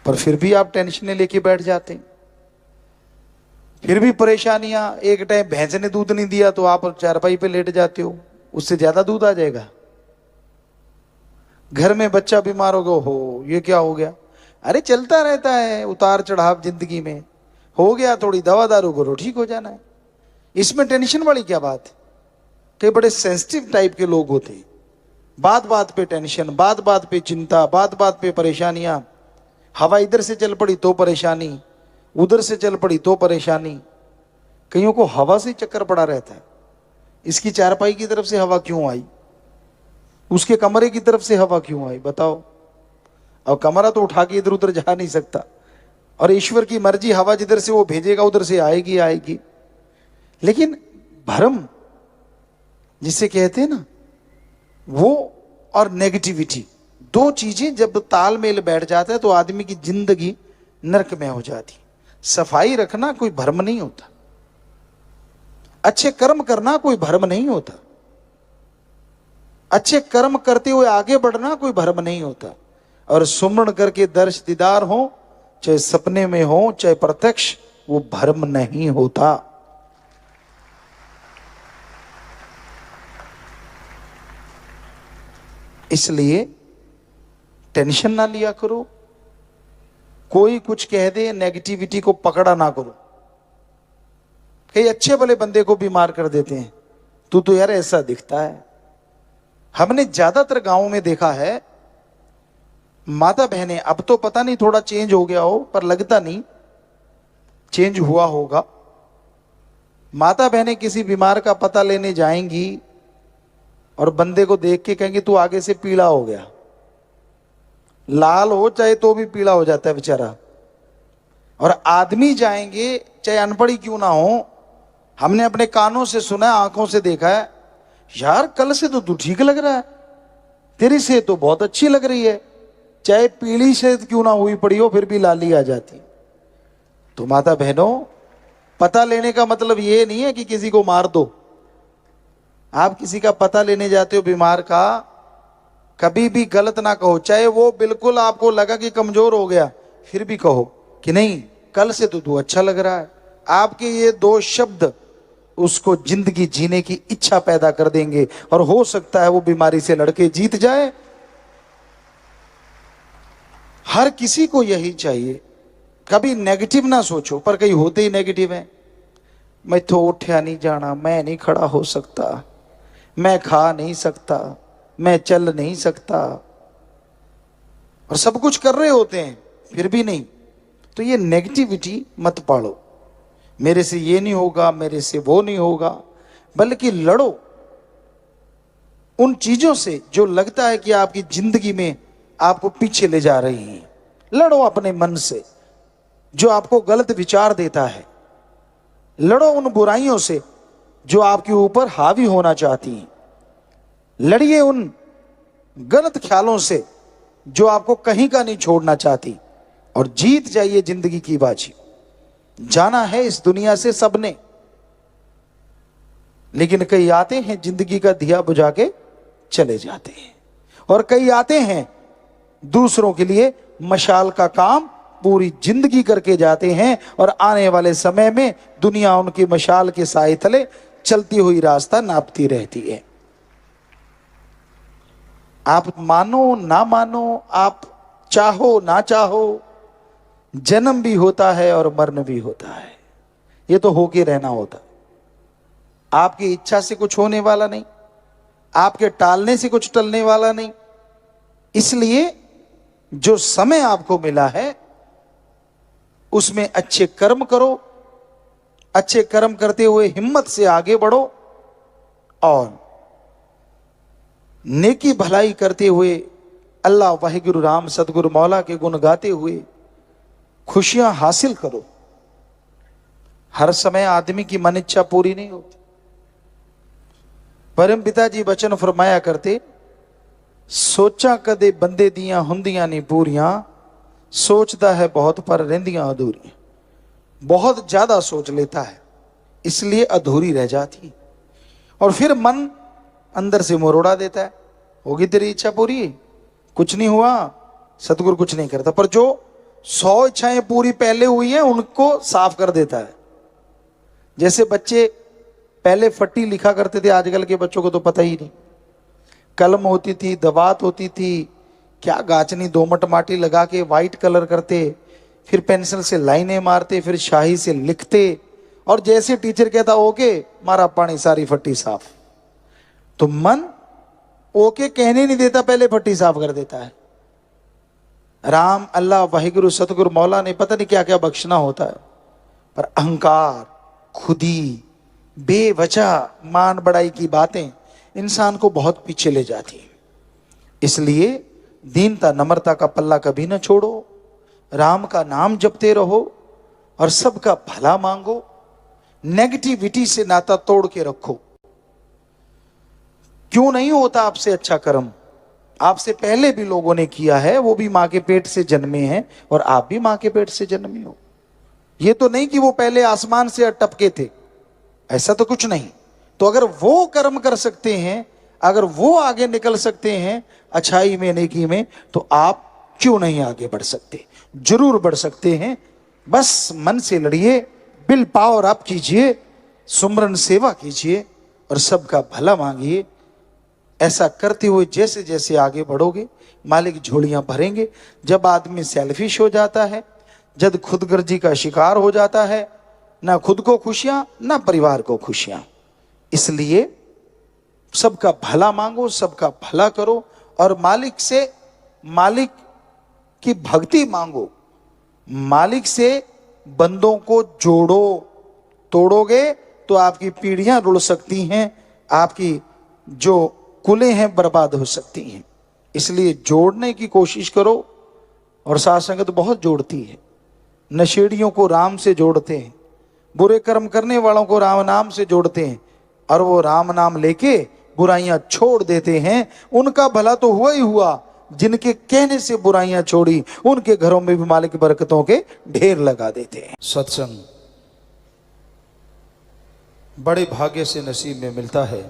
पर फिर भी आप टेंशन लेके बैठ जाते हैं, फिर भी परेशानियां। एक टाइम भैंस ने दूध नहीं दिया तो आप चारपाई पे लेट जाते हो, उससे ज्यादा दूध आ जाएगा। घर में बच्चा बीमार हो गया, हो ये क्या हो गया, अरे चलता रहता है उतार चढ़ाव जिंदगी में, हो गया थोड़ी दवा दारू करो ठीक हो जाना है। इसमें टेंशन वाली क्या बात है। कई बड़े सेंसिटिव टाइप के लोग होते हैं, बात बात पे टेंशन, बात बात पे चिंता, बात बात पे परेशानियां। हवा इधर से चल पड़ी तो परेशानी, उधर से चल पड़ी तो परेशानी। कईयों को हवा से चक्कर पड़ा रहता है, इसकी चारपाई की तरफ से हवा क्यों आई, उसके कमरे की तरफ से हवा क्यों आई, बताओ। और कमरा तो उठा के इधर उधर जा नहीं सकता, और ईश्वर की मर्जी, हवा जिधर से वो भेजेगा उधर से आएगी आएगी। लेकिन भ्रम जिसे कहते हैं ना, वो और नेगेटिविटी, दो चीजें जब तालमेल बैठ जाता है तो आदमी की जिंदगी नरक में हो जाती। सफाई रखना कोई भ्रम नहीं होता, अच्छे कर्म करना कोई भ्रम नहीं होता, अच्छे कर्म करते हुए आगे बढ़ना कोई भ्रम नहीं होता। और सुमरण करके दर्श दीदार हो, चाहे सपने में हो चाहे प्रत्यक्ष, वो भ्रम नहीं होता। इसलिए टेंशन ना लिया करो, कोई कुछ कह दे नेगेटिविटी को पकड़ा ना करो। कई अच्छे भले बंदे को बीमार कर देते हैं, तू तो यार ऐसा दिखता है। हमने ज्यादातर गांवों में देखा है, माता बहनें, अब तो पता नहीं थोड़ा चेंज हो गया हो, पर लगता नहीं चेंज हुआ होगा। माता बहनें किसी बीमार का पता लेने जाएंगी और बंदे को देख के कहेंगे तू आगे से पीला हो गया, लाल हो चाहे तो भी पीला हो जाता है बेचारा। और आदमी जाएंगे चाहे अनपढ़ ही क्यों ना हो, हमने अपने कानों से सुना, आंखों से देखा है, यार कल से तो तू ठीक लग रहा है, तेरी सेहत तो बहुत अच्छी लग रही है, चाहे पीली सेहत क्यों ना हुई पड़ी हो फिर भी लाली आ जाती। तो माता बहनों, पता लेने का मतलब ये नहीं है कि किसी को मार दो। आप किसी का पता लेने जाते हो बीमार का, कभी भी गलत ना कहो, चाहे वो बिल्कुल आपको लगा कि कमजोर हो गया, फिर भी कहो कि नहीं कल से तो तू अच्छा लग रहा है, आपके ये दो शब्द उसको जिंदगी जीने की इच्छा पैदा कर देंगे और हो सकता है वो बीमारी से लड़के जीत जाए। हर किसी को यही चाहिए। कभी नेगेटिव ना सोचो, पर कहीं होते ही नेगेटिव है। मैं तो उठा नहीं जाना, मैं नहीं खड़ा हो सकता, मैं खा नहीं सकता, मैं चल नहीं सकता, और सब कुछ कर रहे होते हैं फिर भी नहीं। तो ये नेगेटिविटी मत पालो, मेरे से ये नहीं होगा, मेरे से वो नहीं होगा, बल्कि लड़ो उन चीजों से जो लगता है कि आपकी जिंदगी में आपको पीछे ले जा रही हैं। लड़ो अपने मन से जो आपको गलत विचार देता है। लड़ो उन बुराइयों से जो आपके ऊपर हावी होना चाहती हैं। लड़िए उन गलत ख्यालों से जो आपको कहीं का नहीं छोड़ना चाहती, और जीत जाइए जिंदगी की बाजी। जाना है इस दुनिया से सबने, लेकिन कई आते हैं जिंदगी का दिया बुझा के चले जाते हैं, और कई आते हैं दूसरों के लिए मशाल का काम पूरी जिंदगी करके जाते हैं, और आने वाले समय में दुनिया उनकी मशाल के साए तले चलती हुई रास्ता नापती रहती है। आप मानो ना मानो, आप चाहो ना चाहो, जन्म भी होता है और मरण भी होता है। ये तो होके रहना होता। आपकी इच्छा से कुछ होने वाला नहीं, आपके टालने से कुछ टलने वाला नहीं। इसलिए जो समय आपको मिला है उसमें अच्छे कर्म करो, अच्छे कर्म करते हुए हिम्मत से आगे बढ़ो, और नेकी भलाई करते हुए अल्लाह वाहिगुरु राम सतगुरु मौला के गुण गाते हुए खुशियां हासिल करो। हर समय आदमी की मन इच्छा पूरी नहीं होती। परम पिताजी वचन फरमाया करते, सोचा कदे बंदे दियां हुंदियां नहीं पूरियां, सोचता है बहुत पर रहंदियां अधूरियां। बहुत ज्यादा सोच लेता है इसलिए अधूरी रह जाती, और फिर मन अंदर से मरोड़ा देता है, होगी तेरी इच्छा पूरी, कुछ नहीं हुआ, सतगुरु कुछ नहीं करता। पर जो 100 इच्छाएं पूरी पहले हुई हैं उनको साफ कर देता है। जैसे बच्चे पहले फट्टी लिखा करते थे, आजकल के बच्चों को तो पता ही नहीं। कलम होती थी, दवात होती थी, क्या गाचनी दोमट माटी लगा के वाइट कलर करते, फिर पेंसिल से लाइनें मारते, फिर शाही से लिखते, और जैसे टीचर कहता ओके मारा पानी, सारी फट्टी साफ। तो मन ओके कहने नहीं देता, पहले फट्टी साफ कर देता है। राम अल्लाह वाहिगुरु सतगुरु मौला ने पता नहीं क्या क्या बख्शना होता है, पर अहंकार, खुदी, बेवजह मान बढ़ाई की बातें इंसान को बहुत पीछे ले जाती हैं। इसलिए दीनता नम्रता का पल्ला कभी ना छोड़ो, राम का नाम जपते रहो और सबका भला मांगो। नेगेटिविटी से नाता तोड़ के रखो। क्यों नहीं होता आपसे अच्छा कर्म? आपसे पहले भी लोगों ने किया है, वो भी मां के पेट से जन्मे हैं और आप भी मां के पेट से जन्मे हो। ये तो नहीं कि वो पहले आसमान से टपके थे, ऐसा तो कुछ नहीं। तो अगर वो कर्म कर सकते हैं, अगर वो आगे निकल सकते हैं अच्छाई में, नेकी में, तो आप क्यों नहीं आगे बढ़ सकते? जरूर बढ़ सकते हैं। बस मन से लड़िए, बिल पावर आप कीजिए, सुमरन सेवा कीजिए और सबका भला मांगिए। ऐसा करते हुए जैसे जैसे आगे बढ़ोगे मालिक झोलियां भरेंगे। जब आदमी सेल्फिश हो जाता है, जब खुदगर्जी का शिकार हो जाता है, ना खुद को खुशियां ना परिवार को खुशियां। इसलिए सबका भला मांगो, सबका भला करो और मालिक से, मालिक की भक्ति मांगो, मालिक से बंदों को जोड़ो। तोड़ोगे तो आपकी पीढ़ियां रुड़ सकती हैं, आपकी जो कुलें हैं बर्बाद हो सकती हैं। इसलिए जोड़ने की कोशिश करो। और साथ संगत बहुत जोड़ती है। नशेड़ियों को राम से जोड़ते हैं, बुरे कर्म करने वालों को राम नाम से जोड़ते हैं, और वो राम नाम लेके बुराइयां छोड़ देते हैं। उनका भला तो हुआ ही हुआ, जिनके कहने से बुराइयां छोड़ी उनके घरों में भी मालिक बरकतों के ढेर लगा देते हैं। सत्संग बड़े भाग्य से नसीब में मिलता है,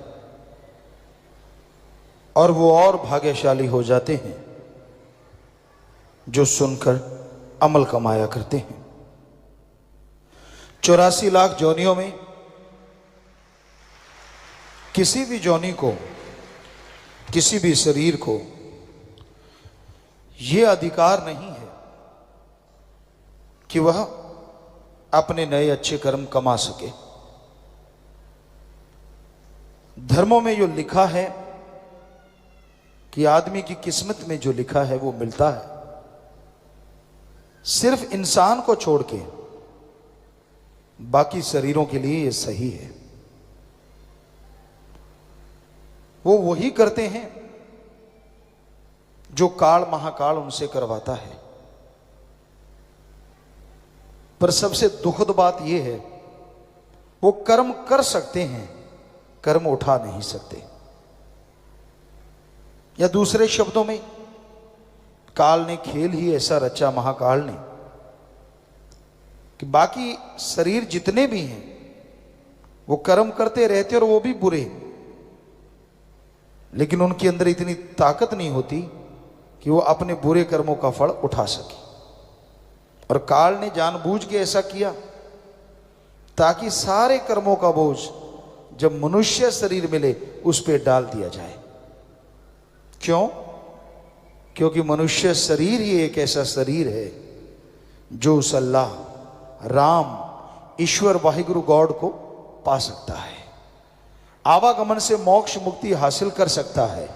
और वो और भाग्यशाली हो जाते हैं जो सुनकर अमल कमाया करते हैं। 84 लाख जोनियों में किसी भी जोनी को, किसी भी शरीर को यह अधिकार नहीं है कि वह अपने नए अच्छे कर्म कमा सके। धर्मों में जो लिखा है कि आदमी की किस्मत में जो लिखा है वो मिलता है। सिर्फ इंसान को छोड़ के बाकी शरीरों के लिए ये सही है। वो वही करते हैं जो काल महाकाल उनसे करवाता है। पर सबसे दुखद बात यह है, वो कर्म कर सकते हैं, कर्म उठा नहीं सकते। या दूसरे शब्दों में, काल ने खेल ही ऐसा रचा, महाकाल ने, कि बाकी शरीर जितने भी हैं वो कर्म करते रहते और वो भी बुरे, लेकिन उनके अंदर इतनी ताकत नहीं होती कि वो अपने बुरे कर्मों का फल उठा सके। और काल ने जानबूझ के ऐसा किया ताकि सारे कर्मों का बोझ जब मनुष्य शरीर मिले उस पे डाल दिया जाए। क्यों? क्योंकि मनुष्य शरीर ही एक ऐसा शरीर है जो उस अल्लाह, राम, ईश्वर वाहिगुरु गॉड को पा सकता है, आवागमन से मोक्ष मुक्ति हासिल कर सकता है।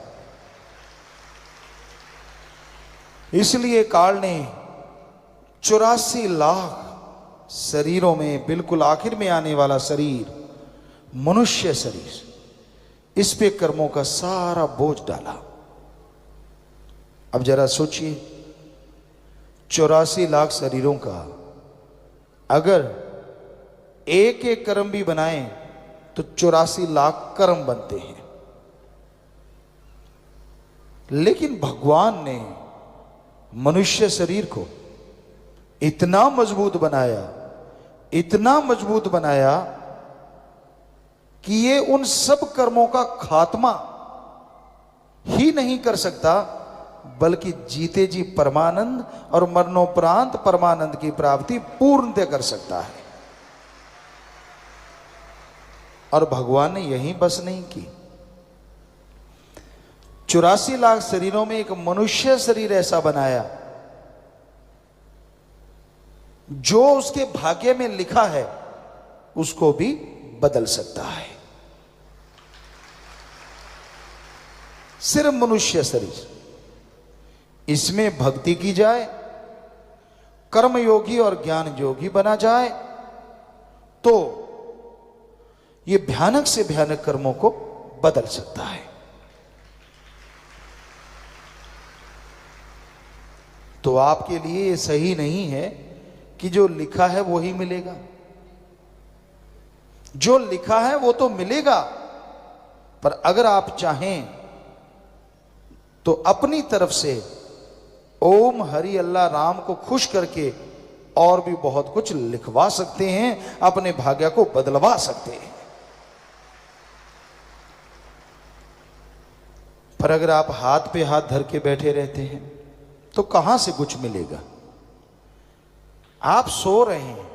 इसलिए काल ने 84 लाख शरीरों में बिल्कुल आखिर में आने वाला शरीर, मनुष्य शरीर, इस पे कर्मों का सारा बोझ डाला। अब जरा सोचिए, 84 लाख शरीरों का अगर एक एक कर्म भी बनाएं तो 84 लाख कर्म बनते हैं। लेकिन भगवान ने मनुष्य शरीर को इतना मजबूत बनाया, इतना मजबूत बनाया कि ये उन सब कर्मों का खात्मा ही नहीं कर सकता, बल्कि जीते जी परमानंद और मरणोपरांत परमानंद की प्राप्ति पूर्णतः कर सकता है। और भगवान ने यही बस नहीं की, 84 लाख शरीरों में एक मनुष्य शरीर ऐसा बनाया जो उसके भाग्य में लिखा है उसको भी बदल सकता है। सिर्फ मनुष्य शरीर, इसमें भक्ति की जाए, कर्म योगी और ज्ञान योगी बना जाए तो ये भयानक से भयानक कर्मों को बदल सकता है। तो आपके लिए ये सही नहीं है कि जो लिखा है वो ही मिलेगा। जो लिखा है वो तो मिलेगा, पर अगर आप चाहें तो अपनी तरफ से ओम हरि अल्लाह राम को खुश करके और भी बहुत कुछ लिखवा सकते हैं, अपने भाग्य को बदलवा सकते हैं। पर अगर आप हाथ पे हाथ धर के बैठे रहते हैं तो कहां से कुछ मिलेगा। आप सो रहे हैं,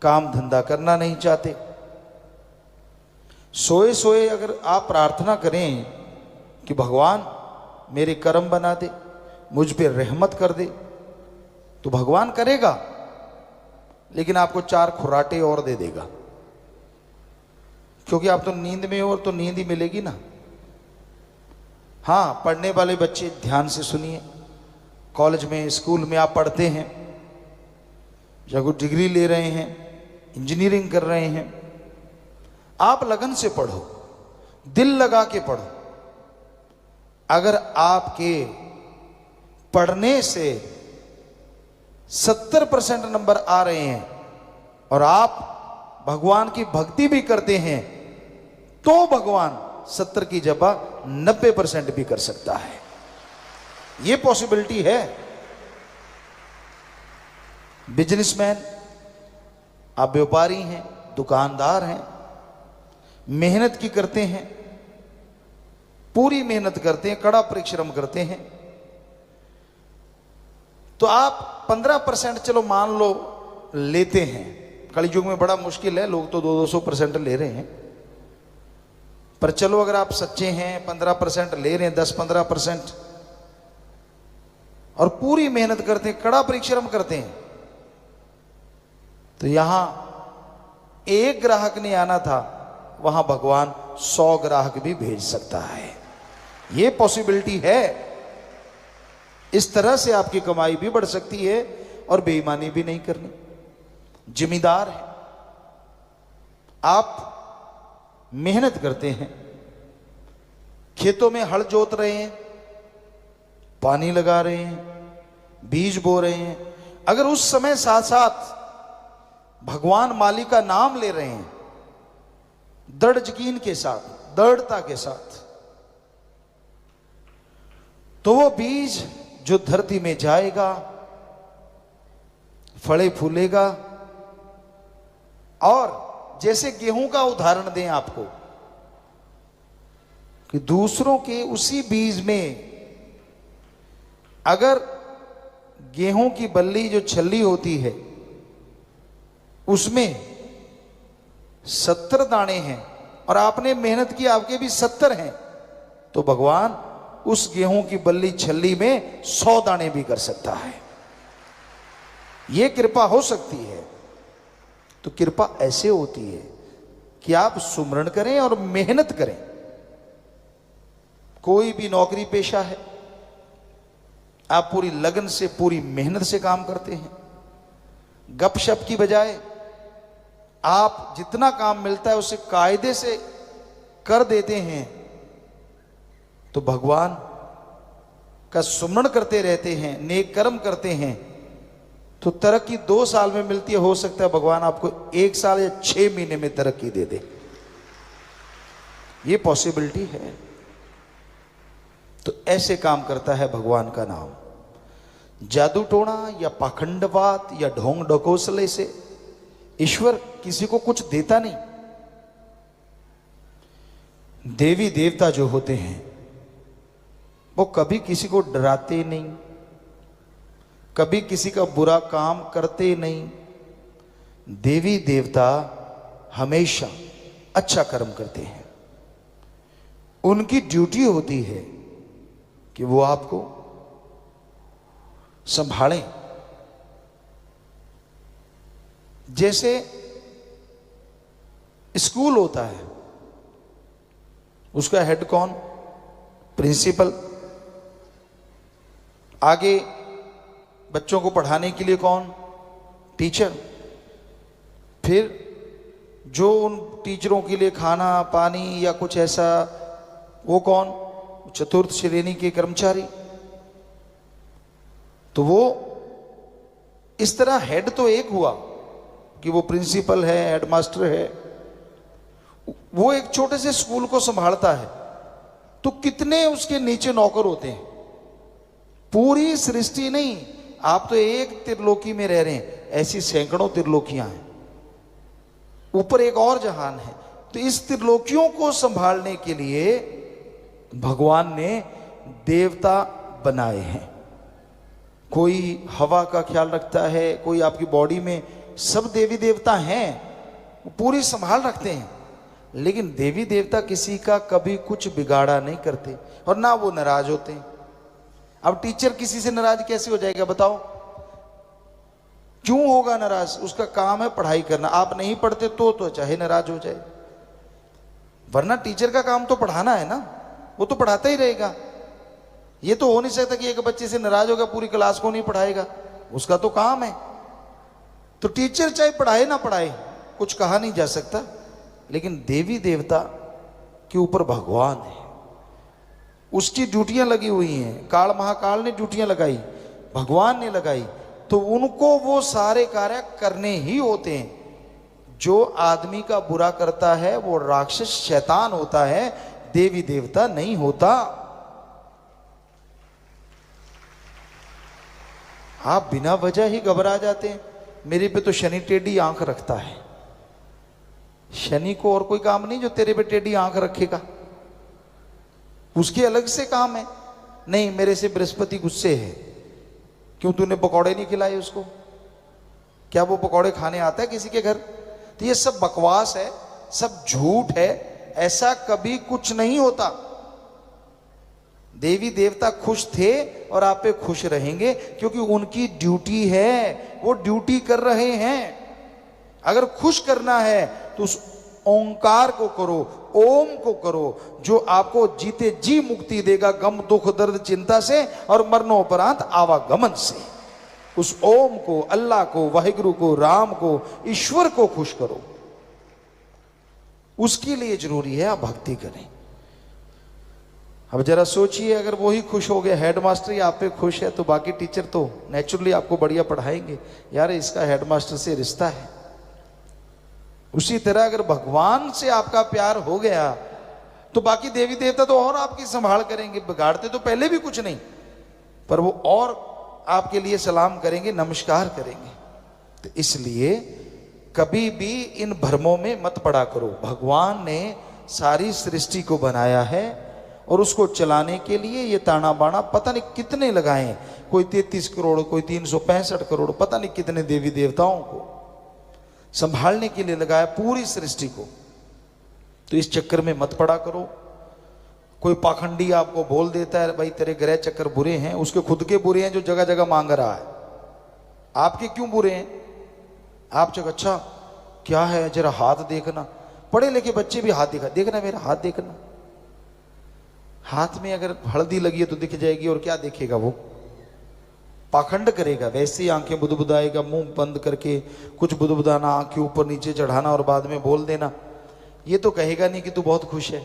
काम धंधा करना नहीं चाहते, सोए सोए अगर आप प्रार्थना करें कि भगवान मेरे कर्म बना दे, मुझ पे रहमत कर दे, तो भगवान करेगा, लेकिन आपको 4 खुराटे और दे देगा, क्योंकि आप तो नींद में हो और तो नींद ही मिलेगी ना। हाँ, पढ़ने वाले बच्चे ध्यान से सुनिए, कॉलेज में स्कूल में आप पढ़ते हैं या कोई डिग्री ले रहे हैं, इंजीनियरिंग कर रहे हैं, आप लगन से पढ़ो, दिल लगा के पढ़ो। अगर आपके पढ़ने से 70% नंबर आ रहे हैं और आप भगवान की भक्ति भी करते हैं तो भगवान 70 की जगह 90% भी कर सकता है। यह पॉसिबिलिटी है। बिजनेसमैन, आप व्यापारी हैं, दुकानदार हैं, मेहनत की करते हैं, पूरी मेहनत करते हैं, कड़ा परिश्रम करते हैं, तो आप 15% चलो मान लो लेते हैं, कलयुग में बड़ा मुश्किल है, लोग तो 200% ले रहे हैं, पर चलो अगर आप सच्चे हैं 15% ले रहे हैं, 10-15% और पूरी मेहनत करते हैं, कड़ा परिश्रम करते हैं, तो यहां एक ग्राहक नहीं आना था, वहां भगवान 100 ग्राहक भी भेज सकता है। यह पॉसिबिलिटी है। इस तरह से आपकी कमाई भी बढ़ सकती है और बेईमानी भी नहीं करनी। जिम्मेदार है, आप मेहनत करते हैं, खेतों में हल जोत रहे हैं, पानी लगा रहे हैं, बीज बो रहे हैं, अगर उस समय साथ साथ भगवान मालिक का नाम ले रहे हैं, दृढ़ यकीन के साथ, दृढ़ता के साथ, तो वो बीज जो धरती में जाएगा, फले फूलेगा। और जैसे गेहूं का उदाहरण दें आपको, कि दूसरों के उसी बीज में अगर गेहूं की बल्ली जो छल्ली होती है उसमें 70 दाने हैं और आपने मेहनत की, आपके भी 70 हैं, तो भगवान उस गेहूं की बल्ली छल्ली में 100 दाने भी कर सकता है। यह कृपा हो सकती है। तो कृपा ऐसे होती है कि आप सुमरण करें और मेहनत करें। कोई भी नौकरी पेशा है, आप पूरी लगन से, पूरी मेहनत से काम करते हैं, गपशप की बजाय आप जितना काम मिलता है उसे कायदे से कर देते हैं, तो भगवान का सुमरण करते रहते हैं, नेक कर्म करते हैं, तो तरक्की 2 साल में मिलती है। हो सकता है भगवान आपको 1 साल या 6 महीने में तरक्की दे दे, ये पॉसिबिलिटी है। तो ऐसे काम करता है भगवान का नाम। जादू टोना या पाखंडवाद या ढोंग ढकोसले से ईश्वर किसी को कुछ देता नहीं। देवी देवता जो होते हैं वो कभी किसी को डराते नहीं, कभी किसी का बुरा काम करते नहीं। देवी देवता हमेशा अच्छा कर्म करते हैं। उनकी ड्यूटी होती है कि वो आपको संभालें। जैसे स्कूल होता है, उसका हेड कौन? प्रिंसिपल। आगे बच्चों को पढ़ाने के लिए कौन? टीचर। फिर जो उन टीचरों के लिए खाना पानी या कुछ ऐसा, वो कौन? चतुर्थ श्रेणी के कर्मचारी। तो वो इस तरह हेड तो एक हुआ कि वो प्रिंसिपल है, हेडमास्टर है, वो एक छोटे से स्कूल को संभालता है, तो कितने उसके नीचे नौकर होते हैं। पूरी सृष्टि नहीं, आप तो एक त्रिलोकी में रह रहे हैं, ऐसी सैकड़ों त्रिलोकियां हैं, ऊपर एक और जहान है। तो इस त्रिलोकियों को संभालने के लिए भगवान ने देवता बनाए हैं। कोई हवा का ख्याल रखता है, कोई आपकी बॉडी में, सब देवी देवता हैं, वो पूरी संभाल रखते हैं। लेकिन देवी देवता किसी का कभी कुछ बिगाड़ा नहीं करते और ना वो नाराज होते हैं। अब टीचर किसी से नाराज कैसे हो जाएगा बताओ? क्यों होगा नाराज? उसका काम है पढ़ाई करना। आप नहीं पढ़ते तो चाहे नाराज हो जाए, वरना टीचर का काम तो पढ़ाना है ना, वो तो पढ़ाता ही रहेगा। ये तो हो नहीं सकता कि एक बच्चे से नाराज होगा पूरी क्लास को नहीं पढ़ाएगा, उसका तो काम है। तो टीचर चाहे पढ़ाए ना पढ़ाए, कुछ कहा नहीं जा सकता। लेकिन देवी देवता के ऊपर भगवान है, उसकी ड्यूटियां लगी हुई हैं। काल महाकाल ने ड्यूटियां लगाई, भगवान ने लगाई, तो उनको वो सारे कार्य करने ही होते हैं। जो आदमी का बुरा करता है वो राक्षस शैतान होता है, देवी देवता नहीं होता। आप बिना वजह ही घबरा जाते हैं। मेरे पे तो शनि टेढ़ी आंख रखता है। शनि को और कोई काम नहीं जो तेरे पे टेढ़ी आंख रखेगा, उसके अलग से काम है। नहीं, मेरे से बृहस्पति गुस्से है, क्यों तूने पकौड़े नहीं खिलाए उसको? क्या वो पकौड़े खाने आता है किसी के घर? तो ये सब बकवास है, सब झूठ है, ऐसा कभी कुछ नहीं होता। देवी देवता खुश थे और आप पे खुश रहेंगे, क्योंकि उनकी ड्यूटी है, वो ड्यूटी कर रहे हैं। अगर खुश करना है तो उस ओंकार को करो, ओम को करो, जो आपको जीते जी मुक्ति देगा गम दुख दर्द चिंता से और मरणोपरांत आवागमन से। उस ओम को, अल्लाह को, वाहिगुरु को, राम को, ईश्वर को खुश करो। उसके लिए जरूरी है आप भक्ति करें। अब जरा सोचिए, अगर वो ही खुश हो गया, हेडमास्टर ही आप पे खुश है, तो बाकी टीचर तो नेचुरली आपको बढ़िया पढ़ाएंगे। यार इसका हेडमास्टर से रिश्ता है। उसी तरह अगर भगवान से आपका प्यार हो गया तो बाकी देवी देवता तो और आपकी संभाल करेंगे। बिगाड़ते तो पहले भी कुछ नहीं, पर वो और आपके लिए सलाम करेंगे, नमस्कार करेंगे। तो इसलिए कभी भी इन भ्रमों में मत पड़ा करो। भगवान ने सारी सृष्टि को बनाया है और उसको चलाने के लिए ये ताना बाना पता नहीं कितने लगाए, कोई 33 करोड़, कोई 365 करोड़, पता नहीं कितने देवी देवताओं को संभालने के लिए लगाया पूरी सृष्टि को। तो इस चक्कर में मत पड़ा करो। कोई पाखंडी आपको बोल देता है भाई तेरे ग्रह चक्कर बुरे हैं, उसके खुद के बुरे हैं जो जगह जगह मांग रहा है। आपके क्यों बुरे हैं? आप चक अच्छा क्या है, जरा हाथ देखना। पढ़े लिखे बच्चे भी हाथ देखना मेरा हाथ देखना। हाथ में अगर हल्दी लगी है तो दिख जाएगी, और क्या देखेगा वो? पाखंड करेगा। वैसे ही आंखें बुदबुदाएगा, मुंह बंद करके कुछ बुदबुदाना, आंखें ऊपर नीचे चढ़ाना और बाद में बोल देना। ये तो कहेगा नहीं कि तू बहुत खुश है,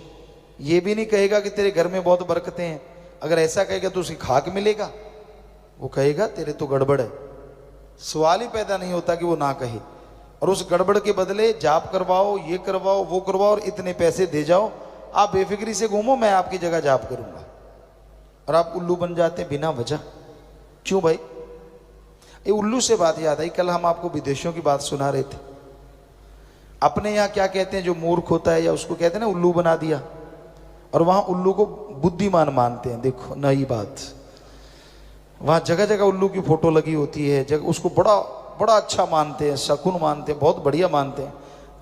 ये भी नहीं कहेगा कि तेरे घर में बहुत बरकतें हैं। अगर ऐसा कहेगा तो उसे खाक मिलेगा, वो कहेगा तेरे तो गड़बड़ है। सवाल ही पैदा नहीं होता कि वो ना कहे। और उस गड़बड़ के बदले जाप करवाओ, ये करवाओ, वो करवाओ और इतने पैसे दे जाओ, आप बेफिक्री से घूमो, मैं आपकी जगह जाप करूंगा। और आप उल्लू बन जाते हैं बिना वजह। क्यों भाई? ये उल्लू से बात याद आई, कल हम आपको विदेशों की बात सुना रहे थे। अपने यहाँ क्या कहते हैं, जो मूर्ख होता है या उसको कहते हैं ना उल्लू बना दिया, और वहां उल्लू को बुद्धिमान मानते हैं। देखो नई बात, वहां जगह जगह उल्लू की फोटो लगी होती है, जगह उसको बड़ा बड़ा अच्छा मानते हैं, शकुन मानते हैं, बहुत बढ़िया मानते हैं।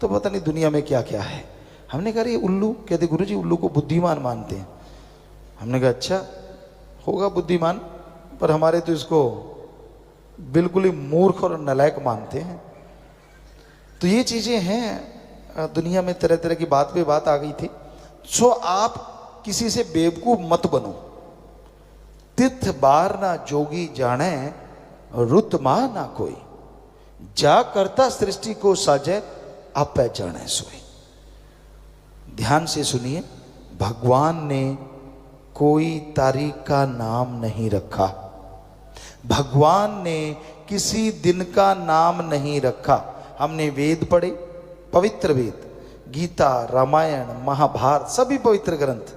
तो पता नहीं दुनिया में क्या क्या है। हमने कहा ये उल्लू, कहते गुरुजी उल्लू को बुद्धिमान मानते हैं। हमने कहा अच्छा होगा बुद्धिमान, पर हमारे तो इसको बिल्कुल ही मूर्ख और नालायक मानते हैं। तो ये चीजें हैं दुनिया में, तरह तरह की बात पे बात आ गई थी। सो आप किसी से बेवकूफ मत बनो। तिथ बार ना जोगी जाने, रुत मा ना कोई, जा करता सृष्टि को साजे, आप पहचाने सोई। ध्यान से सुनिए, भगवान ने कोई तारीख का नाम नहीं रखा, भगवान ने किसी दिन का नाम नहीं रखा। हमने वेद पढ़े, पवित्र वेद, गीता, रामायण, महाभारत, सभी पवित्र ग्रंथ,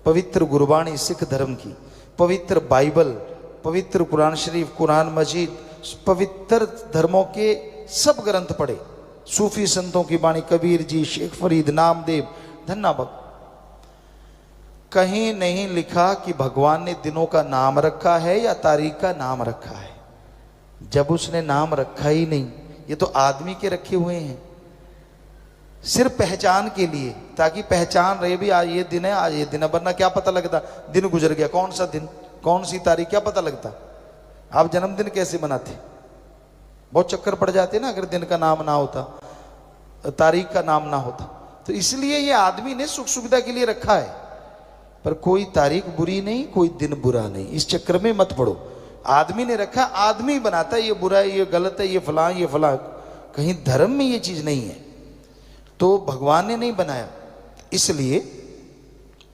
पवित्र गुरबाणी सिख धर्म की, पवित्र बाइबल, पवित्र कुरान शरीफ, कुरान मजीद, पवित्र धर्मों के सब ग्रंथ पढ़े। सूफी संतों की वाणी, कबीर जी, शेख फरीद, नामदेव, धन्ना भक्त। कहीं नहीं लिखा कि भगवान ने दिनों का नाम रखा है या तारीख का नाम रखा है। जब उसने नाम रखा ही नहीं, ये तो आदमी के रखे हुए हैं सिर्फ पहचान के लिए, ताकि पहचान रहे भी आज ये दिन है, आज ये दिन है। वरना क्या पता लगता दिन गुजर गया, कौन सा दिन, कौन सी तारीख, क्या पता लगता। आप जन्मदिन कैसे मनाते? बहुत चक्कर पड़ जाते ना अगर दिन का नाम ना होता, तारीख का नाम ना होता। तो इसलिए ये आदमी ने सुख सुविधा के लिए रखा है, पर कोई तारीख बुरी नहीं, कोई दिन बुरा नहीं। इस चक्कर में मत पड़ो। आदमी ने रखा, आदमी बनाता है ये बुरा है, ये गलत है, ये फलां, ये फलां। कहीं धर्म में ये चीज नहीं है, तो भगवान ने नहीं बनाया। इसलिए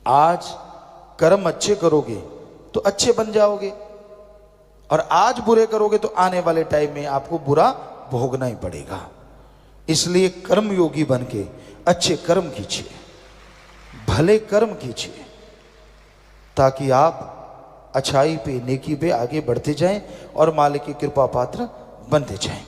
आज कर्म अच्छे करोगे तो अच्छे बन जाओगे, और आज बुरे करोगे तो आने वाले टाइम में आपको बुरा भोगना ही पड़ेगा। इसलिए कर्म योगी बन के अच्छे कर्म कीजिए, भले कर्म कीजिए, ताकि आप अच्छाई पे, नेकी पे आगे बढ़ते जाएं और मालिक की कृपा पात्र बनते जाएं।